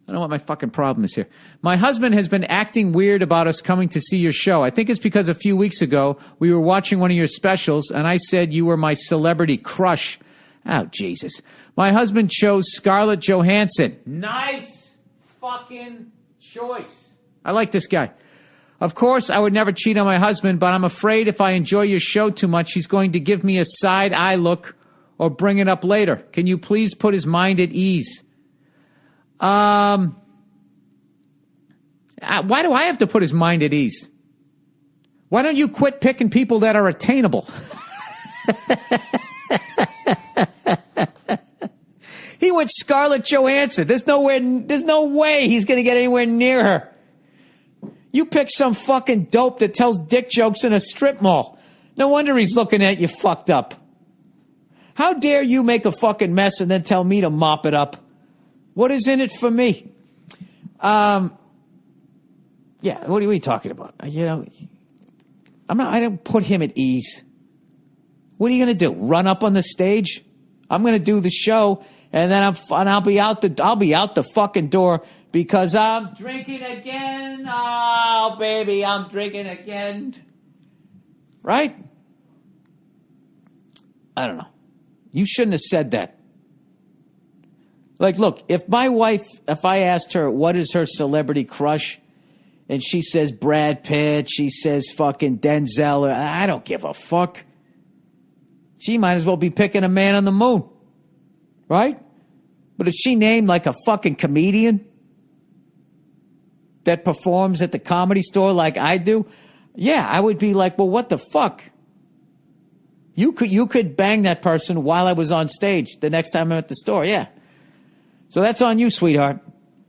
I don't know what my fucking problem is here. My husband has been acting weird about us coming to see your show. I think it's because a few weeks ago we were watching one of your specials and I said you were my celebrity crush. Oh, Jesus. My husband chose Scarlett Johansson. Nice fucking choice. I like this guy. Of course, I would never cheat on my husband, but I'm afraid if I enjoy your show too much, he's going to give me a side eye look or bring it up later. Can you please put his mind at ease? Why do I have to put his mind at ease? Why don't you quit picking people that are attainable? He went Scarlett Johansson. There's no way he's going to get anywhere near her. You pick some fucking dope that tells dick jokes in a strip mall. No wonder he's looking at you fucked up. How dare you make a fucking mess and then tell me to mop it up? What is in it for me? Yeah, what are you talking about? You know, I don't put him at ease. What are you going to do? Run up on the stage? I'm going to do the show and then I'll be out the fucking door because I'm drinking again. Oh, baby, I'm drinking again. Right? I don't know. You shouldn't have said that. Like, look, if I asked her what is her celebrity crush, and she says Brad Pitt, she says fucking Denzel, I don't give a fuck. She might as well be picking a man on the moon. Right? But if she named like a fucking comedian that performs at the Comedy Store like I do, yeah, I would be like, well, what the fuck? You could bang that person while I was on stage the next time I'm at the store, yeah. So that's on you, sweetheart.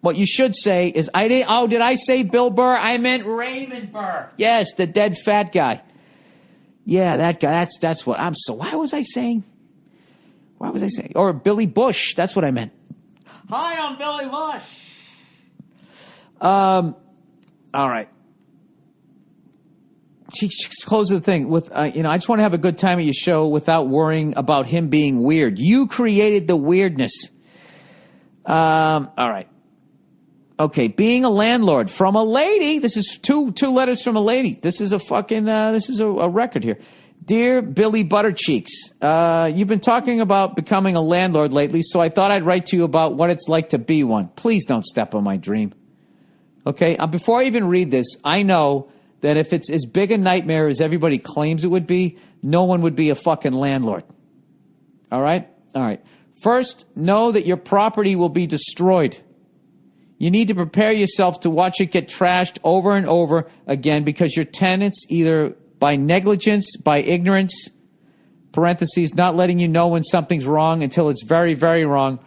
What you should say is, did I say Bill Burr? I meant Raymond Burr. Yes, the dead fat guy. Yeah, that guy. That's what I'm. So why was I saying? Or Billy Bush. That's what I meant. Hi, I'm Billy Bush. All right. She closes the thing with, I just want to have a good time at your show without worrying about him being weird. You created the weirdness. All right. Okay, being a landlord from a lady. This is two letters from a lady. This is a fucking, this is a record here. Dear Billy Buttercheeks, you've been talking about becoming a landlord lately, so I thought I'd write to you about what it's like to be one. Please don't step on my dream. Okay, before I even read this, I know that if it's as big a nightmare as everybody claims it would be, no one would be a fucking landlord. All right? All right. First, know that your property will be destroyed. You need to prepare yourself to watch it get trashed over and over again because your tenants, either by negligence, by ignorance, parentheses, not letting you know when something's wrong until it's very, very wrong,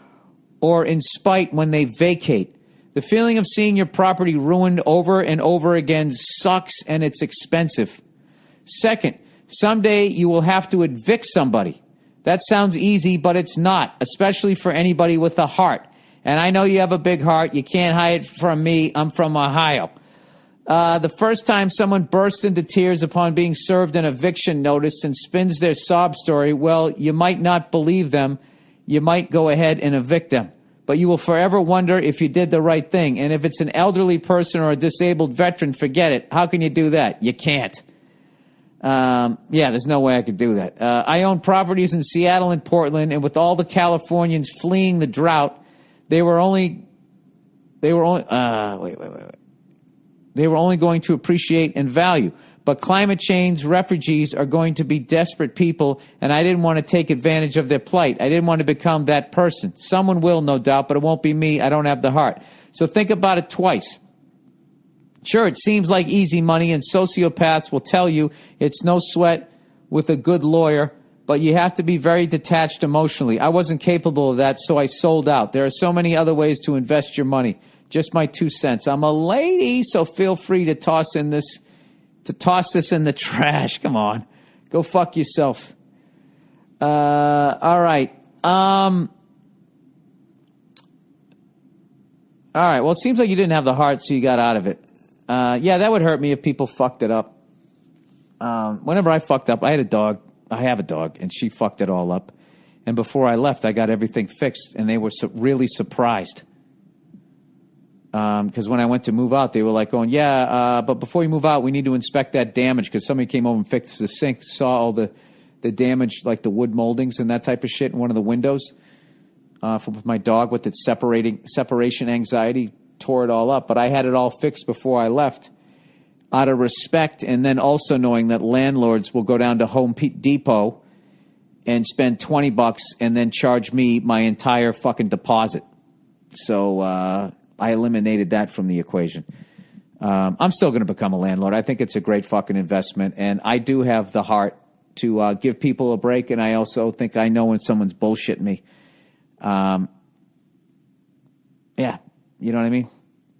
or in spite when they vacate. The feeling of seeing your property ruined over and over again sucks and it's expensive. Second, someday you will have to evict somebody. That sounds easy, but it's not, especially for anybody with a heart. And I know you have a big heart. You can't hide it from me. I'm from Ohio. The first time someone bursts into tears upon being served an eviction notice and spins their sob story, well, you might not believe them. You might go ahead and evict them. But you will forever wonder if you did the right thing. And if it's an elderly person or a disabled veteran, forget it. How can you do that? You can't. Yeah, there's no way I could do that. I own properties in Seattle and Portland, and with all the Californians fleeing the drought, they were only going to appreciate and value. But climate change refugees are going to be desperate people, and I didn't want to take advantage of their plight. I didn't want to become that person. Someone will, no doubt, but it won't be me. I don't have the heart. So think about it twice. Sure, it seems like easy money, and sociopaths will tell you it's no sweat with a good lawyer. but you have to be very detached emotionally. I wasn't capable of that, so I sold out. There are so many other ways to invest your money. Just my 2 cents. I'm a lady, so feel free to toss this in the trash. Come on. Go fuck yourself. All right. All right. Well, it seems like you didn't have the heart, so you got out of it. Yeah, that would hurt me if people fucked it up. Whenever I fucked up, I have a dog, and she fucked it all up. And before I left, I got everything fixed, and they were really surprised. Because when I went to move out, they were like going, but before you move out, we need to inspect that damage, because somebody came over and fixed the sink, saw all the damage, like the wood moldings and that type of shit in one of the windows. From my dog with its separation anxiety, tore it all up. But I had it all fixed before I left, out of respect, and then also knowing that landlords will go down to Home Depot and spend $20 and then charge me my entire fucking deposit. So I eliminated that from the equation. I'm still going to become a landlord. I think it's a great fucking investment, and I do have the heart to give people a break, and I also think I know when someone's bullshitting me. Yeah, you know what I mean?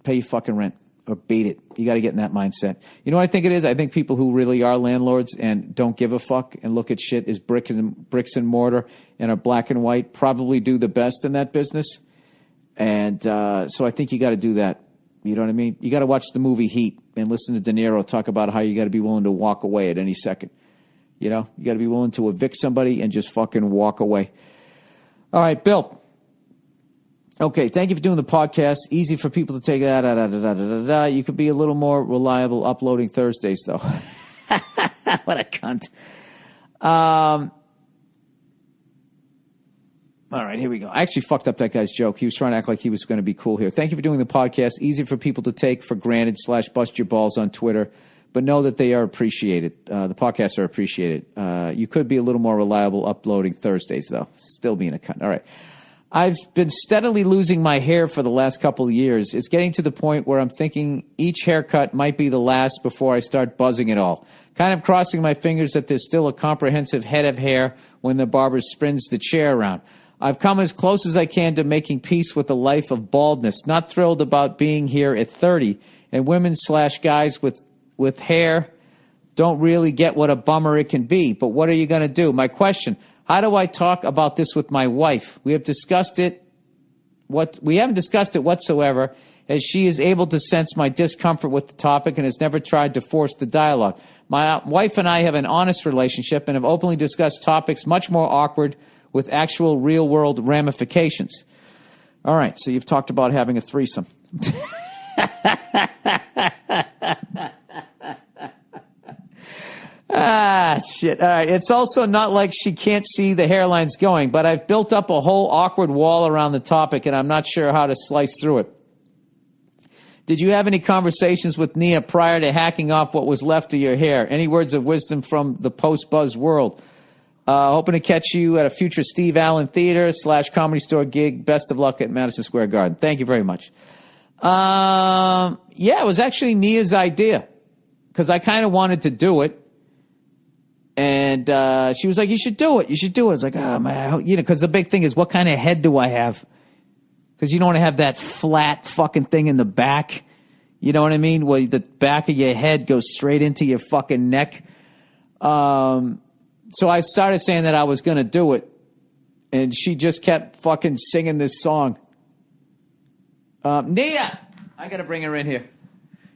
Pay your fucking rent or beat it. You got to get in that mindset. You know what I think it is? I think people who really are landlords and don't give a fuck and look at shit as bricks and mortar and are black and white probably do the best in that business. And so I think you got to do that. You know what I mean? You got to watch the movie Heat and listen to De Niro talk about how you got to be willing to walk away at any second. You know, you got to be willing to evict somebody and just fucking walk away. All right, Bill. Okay, thank you for doing the podcast. Easy for people to take that. You could be a little more reliable uploading Thursdays, though. What a cunt. All right, here we go. I actually fucked up that guy's joke. He was trying to act like he was going to be cool here. Thank you for doing the podcast. Easy for people to take for granted / bust your balls on Twitter, but know that they are appreciated. The podcasts are appreciated. You could be a little more reliable uploading Thursdays, though. Still being a cunt. All right. I've been steadily losing my hair for the last couple of years. It's getting to the point where I'm thinking each haircut might be the last before I start buzzing it all. Kind of crossing my fingers that there's still a comprehensive head of hair when the barber spins the chair around. I've come as close as I can to making peace with a life of baldness. Not thrilled about being here at 30. And women / guys with hair don't really get what a bummer it can be. But what are you going to do? My question, how do I talk about this with my wife? We haven't discussed it whatsoever, as she is able to sense my discomfort with the topic and has never tried to force the dialogue. My wife and I have an honest relationship and have openly discussed topics much more awkward with actual real-world ramifications. All right, so you've talked about having a threesome. Shit. All right. It's also not like she can't see the hairlines going, but I've built up a whole awkward wall around the topic, and I'm not sure how to slice through it. Did you have any conversations with Nia prior to hacking off what was left of your hair? Any words of wisdom from the post-buzz world? Hoping to catch you at a future Steve Allen Theater / Comedy Store gig. Best of luck at Madison Square Garden. Thank you very much. Yeah, it was actually Nia's idea because I kind of wanted to do it. And she was like, you should do it. You should do it. I was like, oh, man. You know, because the big thing is, what kind of head do I have? Because you don't want to have that flat fucking thing in the back. You know what I mean? Well, the back of your head goes straight into your fucking neck. So I started saying that I was going to do it. And she just kept fucking singing this song. Nia! I got to bring her in here.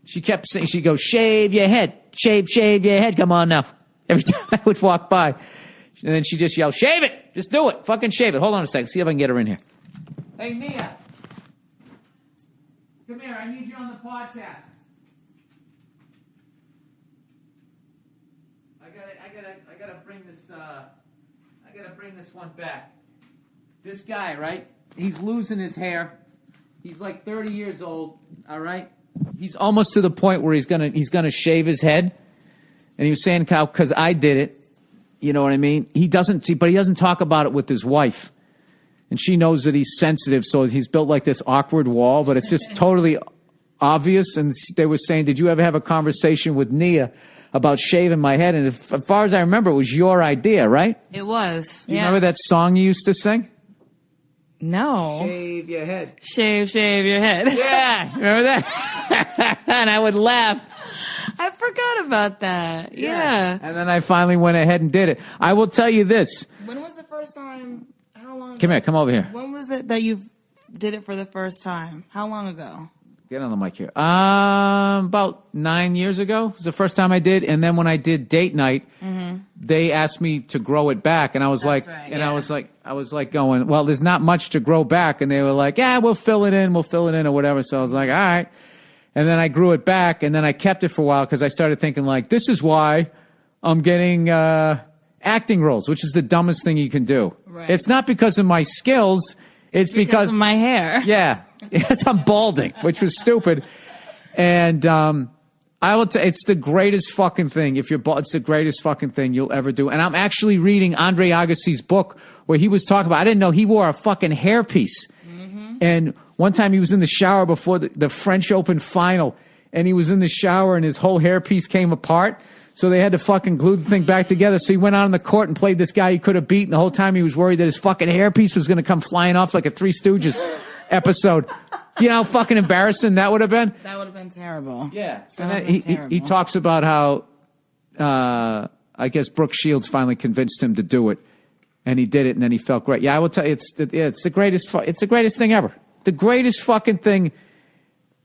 She kept singing. She goes, shave your head. Shave your head. Come on now. Every time I would walk by. And then she just yelled, shave it. Just do it. Fucking shave it. Hold on a second. See if I can get her in here. Hey, Nia. Come here. I need you on the podcast. I gotta bring this, I gotta bring this one back. This guy, right? He's losing his hair. He's like 30 years old. All right. He's almost to the point where he's gonna shave his head. And he was saying, because I did it, you know what I mean? He doesn't talk about it with his wife. And she knows that he's sensitive, so he's built like this awkward wall, but it's just totally obvious. And they were saying, did you ever have a conversation with Nia about shaving my head. And as far as I remember, it was your idea, right? It was. Do you remember that song you used to sing? No. Shave your head. Shave your head. Yeah, remember that? And I would laugh. I forgot about that. Yeah. And then I finally went ahead and did it. I will tell you this. When was the first time? How long ago? Come here. Come over here. When was it that you did it for the first time? How long ago? Get on the mic here. About 9 years ago was the first time I did. And then when I did date night, they asked me to grow it back. And I was I was like going, well, there's not much to grow back. And they were like, yeah, we'll fill it in or whatever. So I was like, all right. And then I grew it back, and then I kept it for a while because I started thinking, like, this is why I'm getting acting roles, which is the dumbest thing you can do. Right. It's not because of my skills. It's because of my hair. Yeah. Yes, I'm balding, which was stupid. And I will tell it's the greatest fucking thing. If you're bald, it's the greatest fucking thing you'll ever do. And I'm actually reading Andre Agassi's book where he was talking about, I didn't know he wore a fucking hairpiece. And one time he was in the shower before the French Open final, and he was in the shower and his whole hairpiece came apart. So they had to fucking glue the thing back together. So he went out on the court and played this guy he could have beaten. The whole time he was worried that his fucking hairpiece was going to come flying off like a Three Stooges episode. You know how fucking embarrassing that would have been? That would have been terrible. Yeah. So then he talks about how, I guess Brooke Shields finally convinced him to do it. And he did it, and then he felt great. Yeah, I will tell you, it's the greatest thing ever. The greatest fucking thing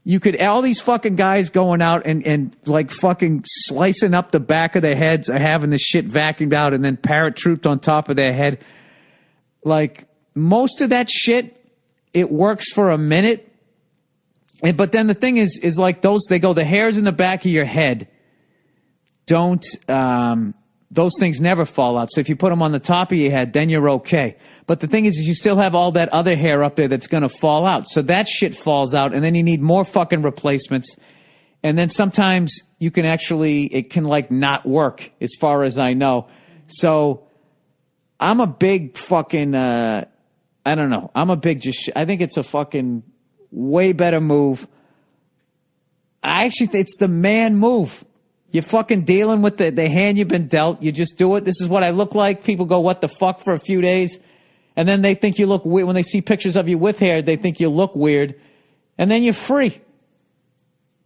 you could, all these fucking guys going out and like fucking slicing up the back of their heads or having this shit vacuumed out and then paratrooped on top of their head. Like, most of that shit, it works for a minute. But then the thing is like they go, the hairs in the back of your head don't, those things never fall out. So if you put them on the top of your head, then you're okay. But the thing is you still have all that other hair up there that's going to fall out. So that shit falls out, and then you need more fucking replacements. And then sometimes you can it can like not work as far as I know. So I'm a big fucking, I don't know. I think it's a fucking way better move. I actually think it's the man move. You're fucking dealing with the hand you've been dealt. You just do it. This is what I look like. People go, what the fuck, for a few days. And then they think you look weird. When they see pictures of you with hair, they think you look weird. And then you're free.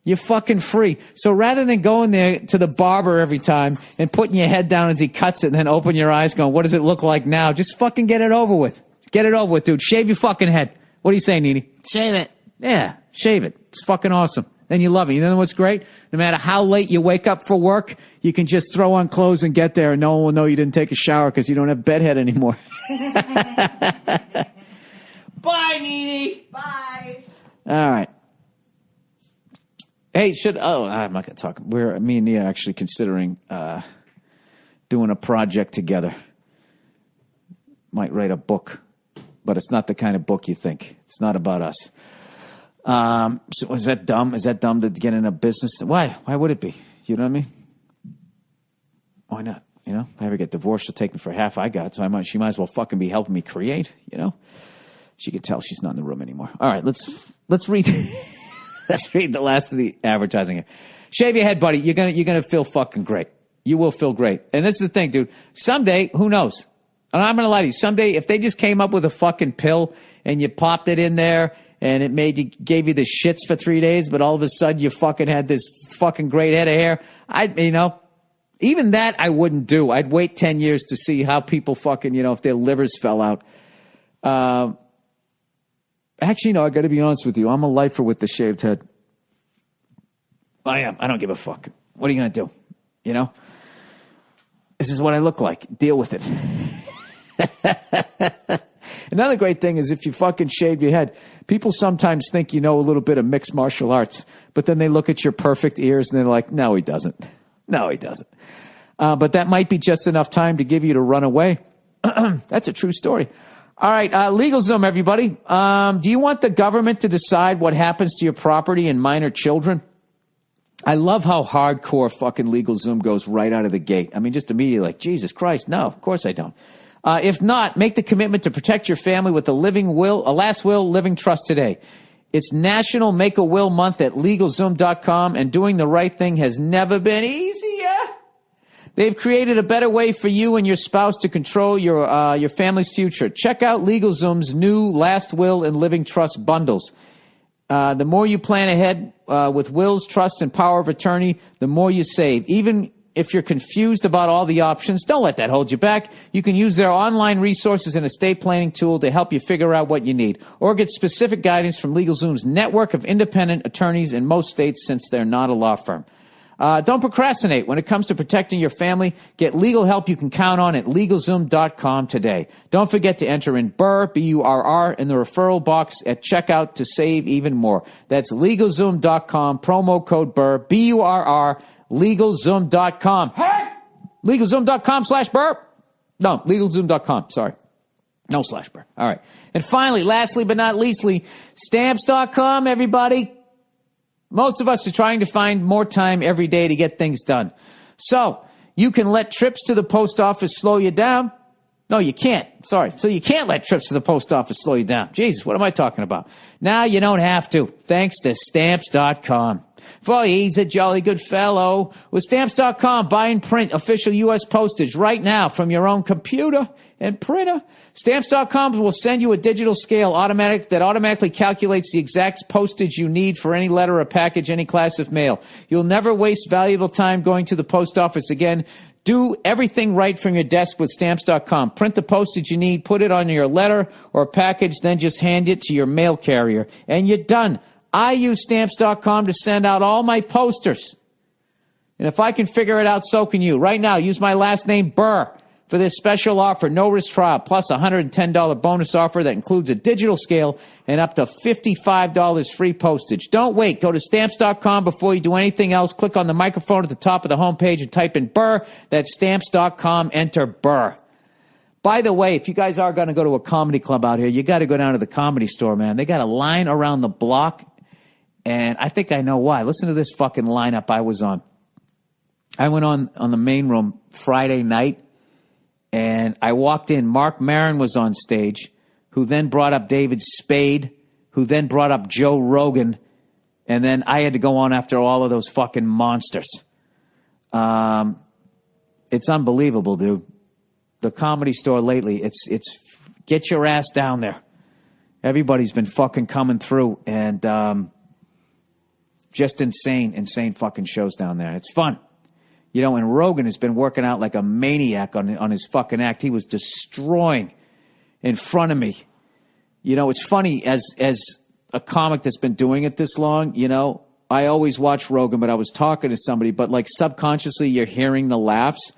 You're fucking free. So rather than going there to the barber every time and putting your head down as he cuts it and then open your eyes going, what does it look like now? Just fucking get it over with. Get it over with, dude. Shave your fucking head. What do you say, Nene? Shave it. Yeah, shave it. It's fucking awesome. Then you love it. You know what's great? No matter how late you wake up for work, you can just throw on clothes and get there, and no one will know you didn't take a shower because you don't have bedhead anymore. Bye, Nene. Bye. All right. Hey, I'm not going to talk. Me and Nia are actually considering doing a project together. Might write a book, but it's not the kind of book you think. It's not about us. So is that dumb? Is that dumb to get in a business? Why? Why would it be? You know what I mean? Why not? You know, if I ever get divorced, she'll take me for half I got. So she might as well fucking be helping me create. You know, she could tell she's not in the room anymore. All right, let's read. Let's read the last of the advertising here. Shave your head, buddy. You're gonna feel fucking great. You will feel great. And this is the thing, dude. Someday, who knows? And I'm gonna lie to you. Someday, if they just came up with a fucking pill and you popped it in there, and it gave you the shits for 3 days, but all of a sudden you fucking had this fucking great head of hair. Even that I wouldn't do. I'd wait 10 years to see how people fucking, if their livers fell out. Actually, no, I got to be honest with you. I'm a lifer with the shaved head. I am. I don't give a fuck. What are you going to do? This is what I look like. Deal with it. Another great thing is if you fucking shave your head, people sometimes think you know a little bit of mixed martial arts, but then they look at your perfect ears and they're like, no, he doesn't. No, he doesn't. But that might be just enough time to give you to run away. That's a true story. All right, LegalZoom, everybody. Do you want the government to decide what happens to your property and minor children? I love how hardcore fucking LegalZoom goes right out of the gate. I mean, just immediately like, Jesus Christ, no, of course I don't. If not, make the commitment to protect your family with a last will, living trust today. It's National Make a Will Month at LegalZoom.com, and doing the right thing has never been easier. They've created a better way for you and your spouse to control your family's future. Check out LegalZoom's new Last Will and Living Trust bundles. The more you plan ahead with wills, trusts, and power of attorney, the more you save. Even if you're confused about all the options, don't let that hold you back. You can use their online resources and estate planning tool to help you figure out what you need, or get specific guidance from LegalZoom's network of independent attorneys in most states, since they're not a law firm. Don't procrastinate when it comes to protecting your family. Get legal help you can count on at LegalZoom.com today. Don't forget to enter in Burr, B-U-R-R, in the referral box at checkout to save even more. That's LegalZoom.com, promo code Burr, B-U-R-R, LegalZoom.com. Hey! LegalZoom.com/Burr. No, LegalZoom.com, sorry. No /Burr. All right. And finally, lastly but not leastly, Stamps.com, everybody. Most of us are trying to find more time every day to get things done. So you can let trips to the post office slow you down. No, you can't. Sorry. So you can't let trips to the post office slow you down. Jesus, what am I talking about? Now you don't have to, thanks to Stamps.com. For he's a jolly good fellow. With Stamps.com, buy and print official U.S. postage right now from your own computer and printer. Stamps.com will send you a digital scale that automatically calculates the exact postage you need for any letter or package, any class of mail. You'll never waste valuable time going to the post office again. Do everything right from your desk with Stamps.com. Print the postage you need, put it on your letter or package, then just hand it to your mail carrier, and you're done. I use Stamps.com to send out all my posters. And if I can figure it out, so can you. Right now, use my last name, Burr, for this special offer, no risk trial, plus a $110 bonus offer that includes a digital scale and up to $55 free postage. Don't wait. Go to Stamps.com before you do anything else. Click on the microphone at the top of the homepage and type in Burr. That's Stamps.com. Enter Burr. By the way, if you guys are going to go to a comedy club out here, you got to go down to the Comedy Store, man. They got a line around the block, and I think I know why. Listen to this fucking lineup I was on. I went on the main room Friday night, and I walked in. Mark Maron was on stage, who then brought up David Spade, who then brought up Joe Rogan, and then I had to go on after all of those fucking monsters. It's unbelievable, dude. The Comedy Store lately, it's get your ass down there. Everybody's been fucking coming through, and just insane fucking shows down there. It's fun. You know, and Rogan has been working out like a maniac on his fucking act. He was destroying in front of me. You know, it's funny, as a comic that's been doing it this long, you know, I always watch Rogan, but I was talking to somebody, but like subconsciously you're hearing the laughs.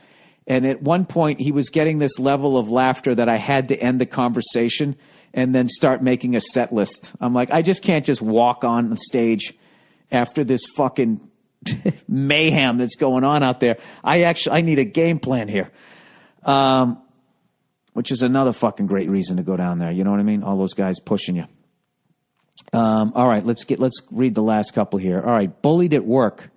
And at one point he was getting this level of laughter that I had to end the conversation and then start making a set list. I'm like, I just can't just walk on the stage after this fucking mayhem that's going on out there. I need a game plan here. Which is another fucking great reason to go down there. You know what I mean? All those guys pushing you. All right, let's read the last couple here. All right, bullied at work.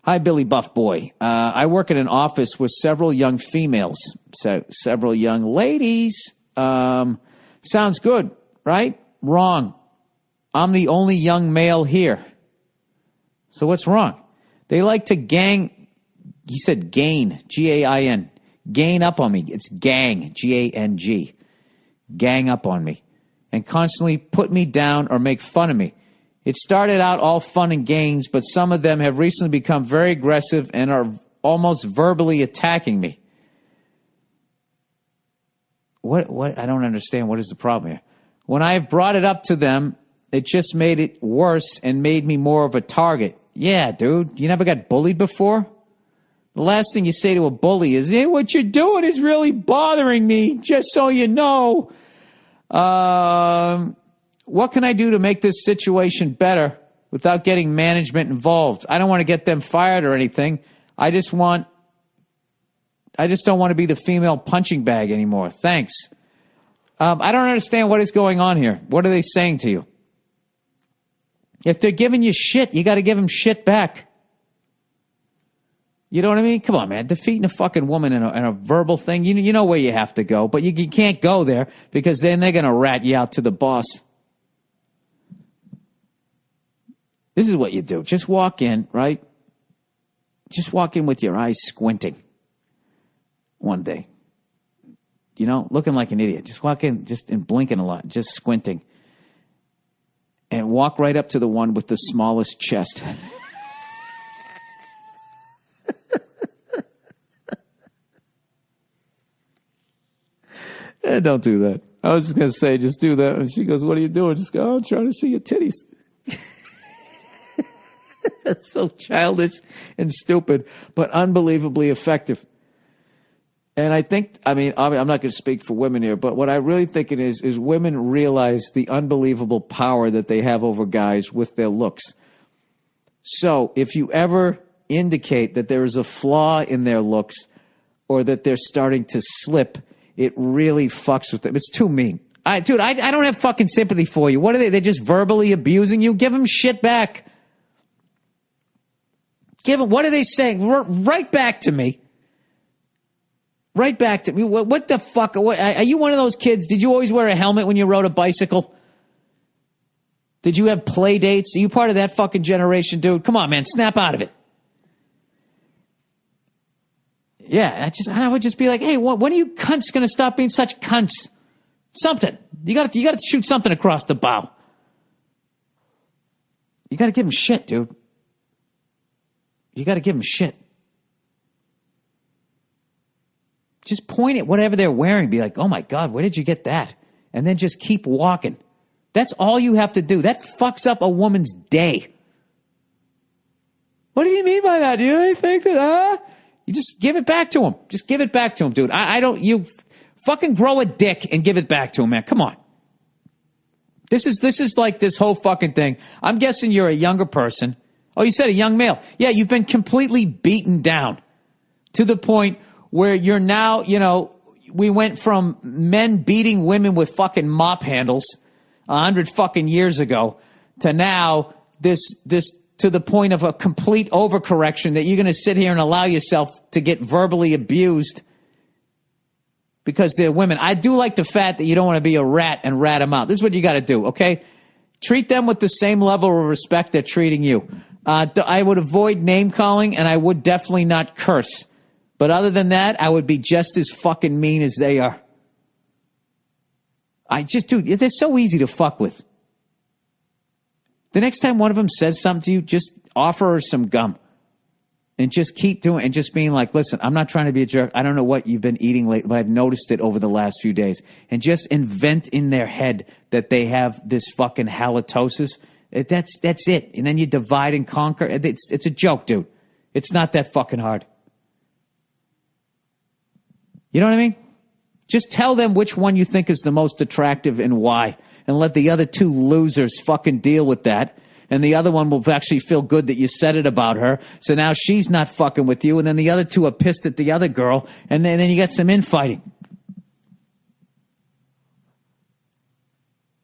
Hi, Billy Buff Boy. I work in an office with several young females, several young ladies. Sounds good, right? Wrong. I'm the only young male here. So what's wrong? They like to gang, he said gain, G-A-I-N, gain up on me. It's gang, G-A-N-G, gang up on me, and constantly put me down or make fun of me. It started out all fun and games, but some of them have recently become very aggressive and are almost verbally attacking me. What? I don't understand. What is the problem here? When I have brought it up to them, it just made it worse and made me more of a target. Yeah, dude, you never got bullied before? The last thing you say to a bully is, hey, what you're doing is really bothering me, just so you know. What can I do to make this situation better without getting management involved? I don't want to get them fired or anything. I just don't want to be the female punching bag anymore. Thanks. I don't understand what is going on here. What are they saying to you? If they're giving you shit, you got to give them shit back. You know what I mean? Come on, man. Defeating a fucking woman in a verbal thing, you know where you have to go, but you can't go there because then they're going to rat you out to the boss. This is what you do. Just walk in, right? Just walk in with your eyes squinting. one day. You know, looking like an idiot. Just walking, just and blinking a lot, just squinting. And walk right up to the one with the smallest chest. Don't do that. I was just going to say, just do that. And she goes, what are you doing? Just go, I'm trying to see your titties. That's so childish and stupid, but unbelievably effective. And I think, I mean, I'm not going to speak for women here, but what I really think it is women realize the unbelievable power that they have over guys with their looks. So if you ever indicate that there is a flaw in their looks or that they're starting to slip, it really fucks with them. It's too mean. I don't have fucking sympathy for you. What are they? They're just verbally abusing you? Give them shit back. Give them, what are they saying? Right back to me. Right back to me. What the fuck? Are you one of those kids? Did you always wear a helmet when you rode a bicycle? Did you have play dates? Are you part of that fucking generation, dude? Come on, man. Snap out of it. Yeah, I would just be like, hey, when are you cunts going to stop being such cunts? Something. You got to shoot something across the bow. You got to give them shit, dude. You got to give them shit. Just point at whatever they're wearing. Be like, oh my God, where did you get that? And then just keep walking. That's all you have to do. That fucks up a woman's day. What do you mean by that? Do you really think that, You just give it back to him. Just give it back to him, dude. You fucking grow a dick and give it back to him, man. Come on. This is like this whole fucking thing. I'm guessing you're a younger person. Oh, you said a young male. Yeah, you've been completely beaten down to the point where you're now, we went from men beating women with fucking mop handles 100 fucking years ago to now this to the point of a complete overcorrection that you're going to sit here and allow yourself to get verbally abused because they're women. I do like the fact that you don't want to be a rat and rat them out. This is what you got to do, okay? Treat them with the same level of respect they're treating you. I would avoid name calling, and I would definitely not curse. But other than that, I would be just as fucking mean as they are. Dude, they're so easy to fuck with. The next time one of them says something to you, just offer her some gum. And just keep doing it and just being like, listen, I'm not trying to be a jerk. I don't know what you've been eating lately, but I've noticed it over the last few days. And just invent in their head that they have this fucking halitosis. That's it. And then you divide and conquer. It's a joke, dude. It's not that fucking hard. You know what I mean? Just tell them which one you think is the most attractive and why. And let the other two losers fucking deal with that. And the other one will actually feel good that you said it about her. So now she's not fucking with you. And then the other two are pissed at the other girl. And then you got some infighting.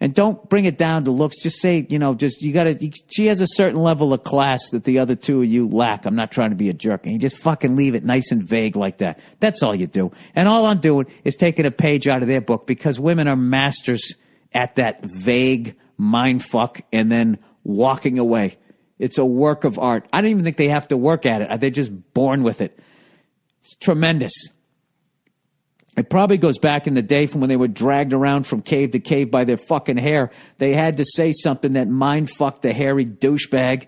And don't bring it down to looks. Just say, she has a certain level of class that the other two of you lack. I'm not trying to be a jerk. And you just fucking leave it nice and vague like that. That's all you do. And all I'm doing is taking a page out of their book because women are masters at that vague mind fuck and then walking away. It's a work of art. I don't even think they have to work at it. They're just born with it. It's tremendous. It probably goes back in the day from when they were dragged around from cave to cave by their fucking hair. They had to say something that mind-fucked the hairy douchebag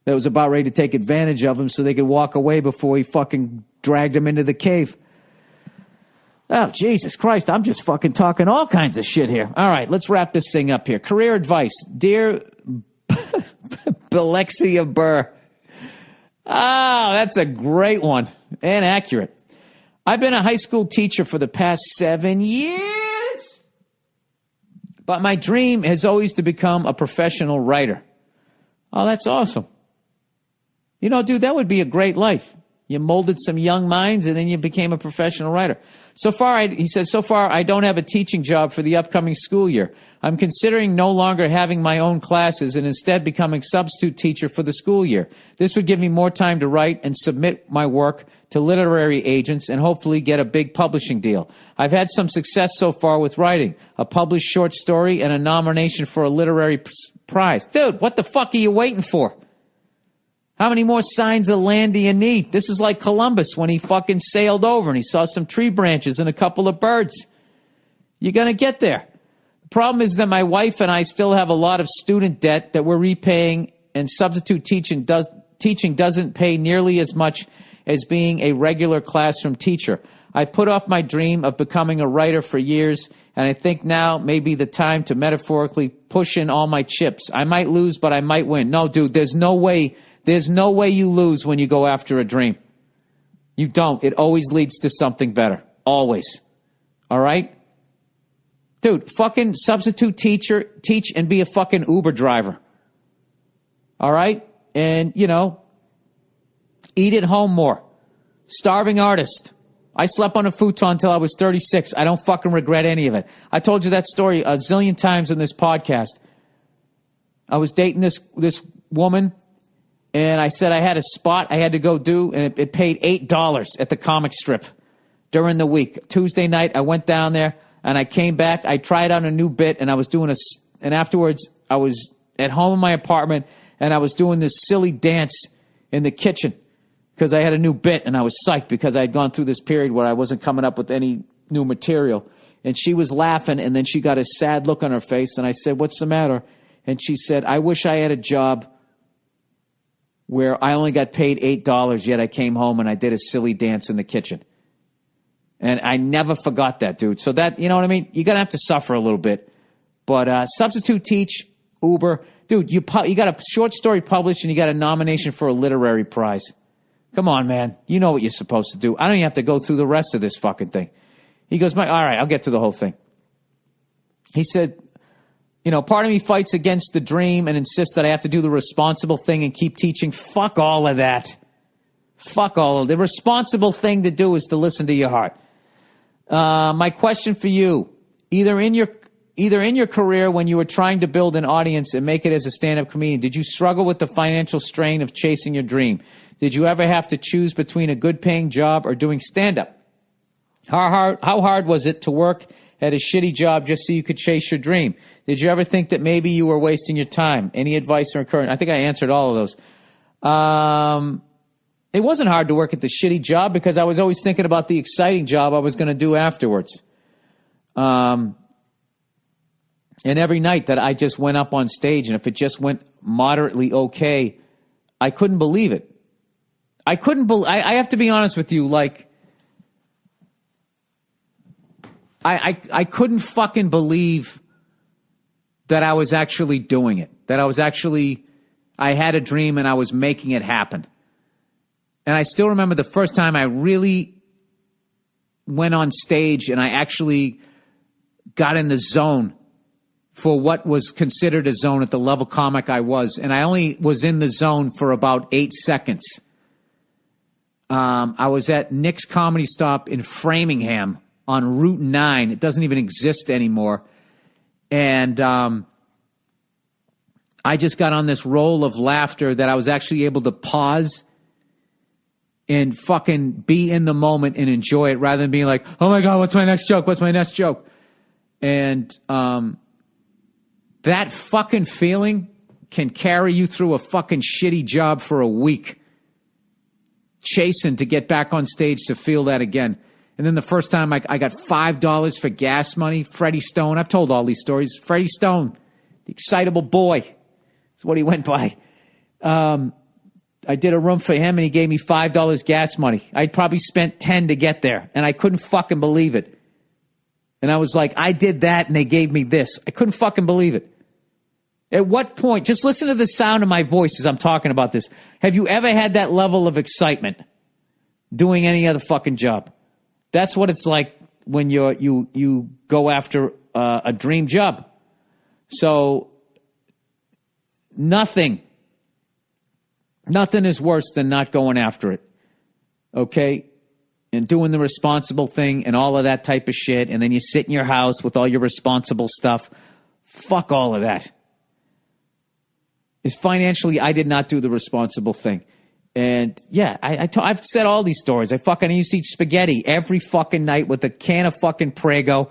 that was about ready to take advantage of him so they could walk away before he fucking dragged him into the cave. Oh, Jesus Christ, I'm just fucking talking all kinds of shit here. All right, let's wrap this thing up here. Career advice. Dear Alexia Burr. Oh, that's a great one and accurate. I've been a high school teacher for the past 7 years, but my dream has always to become a professional writer. Oh, that's awesome. Dude, that would be a great life. You molded some young minds and then you became a professional writer. So far, I don't have a teaching job for the upcoming school year. I'm considering no longer having my own classes and instead becoming substitute teacher for the school year. This would give me more time to write and submit my work to literary agents and hopefully get a big publishing deal. I've had some success so far with writing, a published short story and a nomination for a literary prize. Dude, what the fuck are you waiting for? How many more signs of land do you need? This is like Columbus when he fucking sailed over and he saw some tree branches and a couple of birds. You're going to get there. The problem is that my wife and I still have a lot of student debt that we're repaying, and substitute teaching doesn't pay nearly as much as being a regular classroom teacher. I've put off my dream of becoming a writer for years, and I think now may be the time to metaphorically push in all my chips. I might lose, but I might win. No, dude, there's no way you lose when you go after a dream. You don't. It always leads to something better. Always. All right? Dude, fucking substitute teacher, teach and be a fucking Uber driver. All right? And, eat at home more. Starving artist. I slept on a futon until I was 36. I don't fucking regret any of it. I told you that story a zillion times in this podcast. I was dating this woman, and I said I had a spot I had to go do, and it paid $8 at the comic strip during the week. Tuesday night, I went down there, and I came back. I tried out a new bit, and I was doing and afterwards, I was at home in my apartment, and I was doing this silly dance in the kitchen because I had a new bit, and I was psyched because I had gone through this period where I wasn't coming up with any new material. And she was laughing, and then she got a sad look on her face, and I said, "What's the matter?" And she said, "I wish I had a job where I only got paid $8, yet I came home and I did a silly dance in the kitchen." And I never forgot that, dude. So that, you know what I mean? You're going to have to suffer a little bit. But substitute teach, Uber. Dude, you got a short story published and you got a nomination for a literary prize. Come on, man. You know what you're supposed to do. I don't even have to go through the rest of this fucking thing. He goes, all right, I'll get to the whole thing. He said, part of me fights against the dream and insists that I have to do the responsible thing and keep teaching. Fuck all of that. Fuck all of it. The responsible thing to do is to listen to your heart. My question for you, either in your career when you were trying to build an audience and make it as a stand-up comedian, did you struggle with the financial strain of chasing your dream? Did you ever have to choose between a good-paying job or doing stand-up? How hard was it to work at a shitty job just so you could chase your dream? Did you ever think that maybe you were wasting your time? Any advice or encouragement? I think I answered all of those. It wasn't hard to work at the shitty job because I was always thinking about the exciting job I was going to do afterwards. And every night that I just went up on stage, and if it just went moderately okay, I couldn't believe it. I have to be honest with you, like, I couldn't fucking believe that I was actually doing it. That I had a dream and I was making it happen. And I still remember the first time I really went on stage and I actually got in the zone for what was considered a zone at the level comic I was. And I only was in the zone for about 8 seconds. I was at Nick's Comedy Stop in Framingham on Route 9. It doesn't even exist anymore. And I just got on this roll of laughter that I was actually able to pause and fucking be in the moment and enjoy it rather than being like, oh my God, what's my next joke? What's my next joke? And that fucking feeling can carry you through a fucking shitty job for a week. Chasing to get back on stage to feel that again. And then the first time I got $5 for gas money, Freddie Stone. I've told all these stories. Freddie Stone, the excitable boy. That's what he went by. I did a room for him and he gave me $5 gas money. I'd probably spent $10 to get there and I couldn't fucking believe it. And I was like, I did that and they gave me this. I couldn't fucking believe it. At what point, just listen to the sound of my voice as I'm talking about this. Have you ever had that level of excitement doing any other fucking job? That's what it's like when you go after a dream job. So nothing is worse than not going after it. Okay? And doing the responsible thing and all of that type of shit. And then you sit in your house with all your responsible stuff. Fuck all of that. Is financially, I did not do the responsible thing. And yeah, I've said all these stories. I used to eat spaghetti every fucking night with a can of fucking Prego.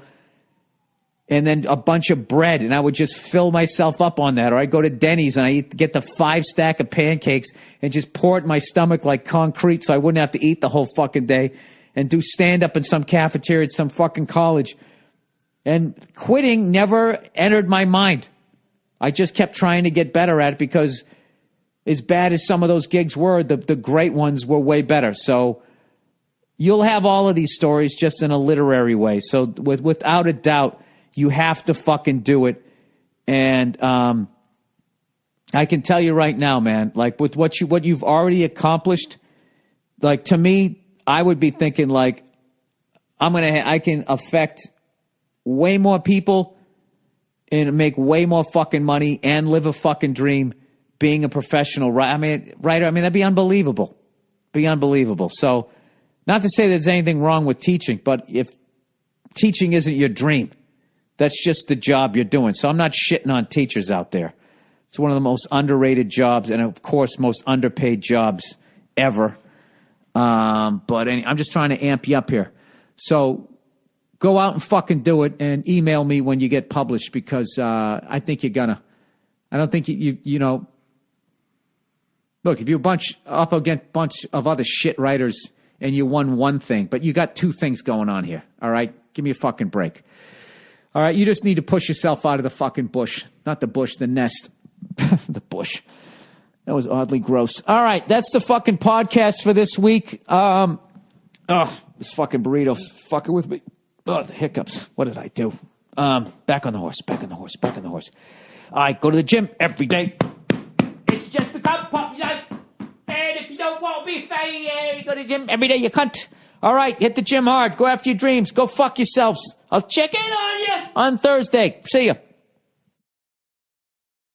and then a bunch of bread, and I would just fill myself up on that. Or I'd go to Denny's and I get the 5 stack of pancakes and just pour it in my stomach like concrete so I wouldn't have to eat the whole fucking day, and do stand-up in some cafeteria at some fucking college. And quitting never entered my mind. I just kept trying to get better at it, because as bad as some of those gigs were, the great ones were way better. So you'll have all of these stories, just in a literary way. So without a doubt, you have to fucking do it. And I can tell you right now, man, like with what you've already accomplished, like to me, I would be thinking like, I can affect way more people and make way more fucking money and live a fucking dream being a professional writer. That'd be unbelievable. Be unbelievable. So, not to say there's anything wrong with teaching, but if teaching isn't your dream, that's just the job you're doing. So I'm not shitting on teachers out there. It's one of the most underrated jobs, and of course, most underpaid jobs ever. I'm just trying to amp you up here. So go out and fucking do it, and email me when you get published, because I think you're gonna. I don't think you know. Look, if you're up against a bunch of other shit writers and you won one thing, but you got 2 things going on here, all right? Give me a fucking break. All right, you just need to push yourself out of the fucking bush. Not the bush, the nest. The bush. That was oddly gross. All right, that's the fucking podcast for this week. This fucking burrito's fucking with me. Oh, the hiccups. What did I do? Back on the horse. All right, go to the gym every day. It's just become popular. And if you don't want to be fair, you go to the gym every day, you cunt. All right, hit the gym hard. Go after your dreams. Go fuck yourselves. I'll check in on you on Thursday. See ya.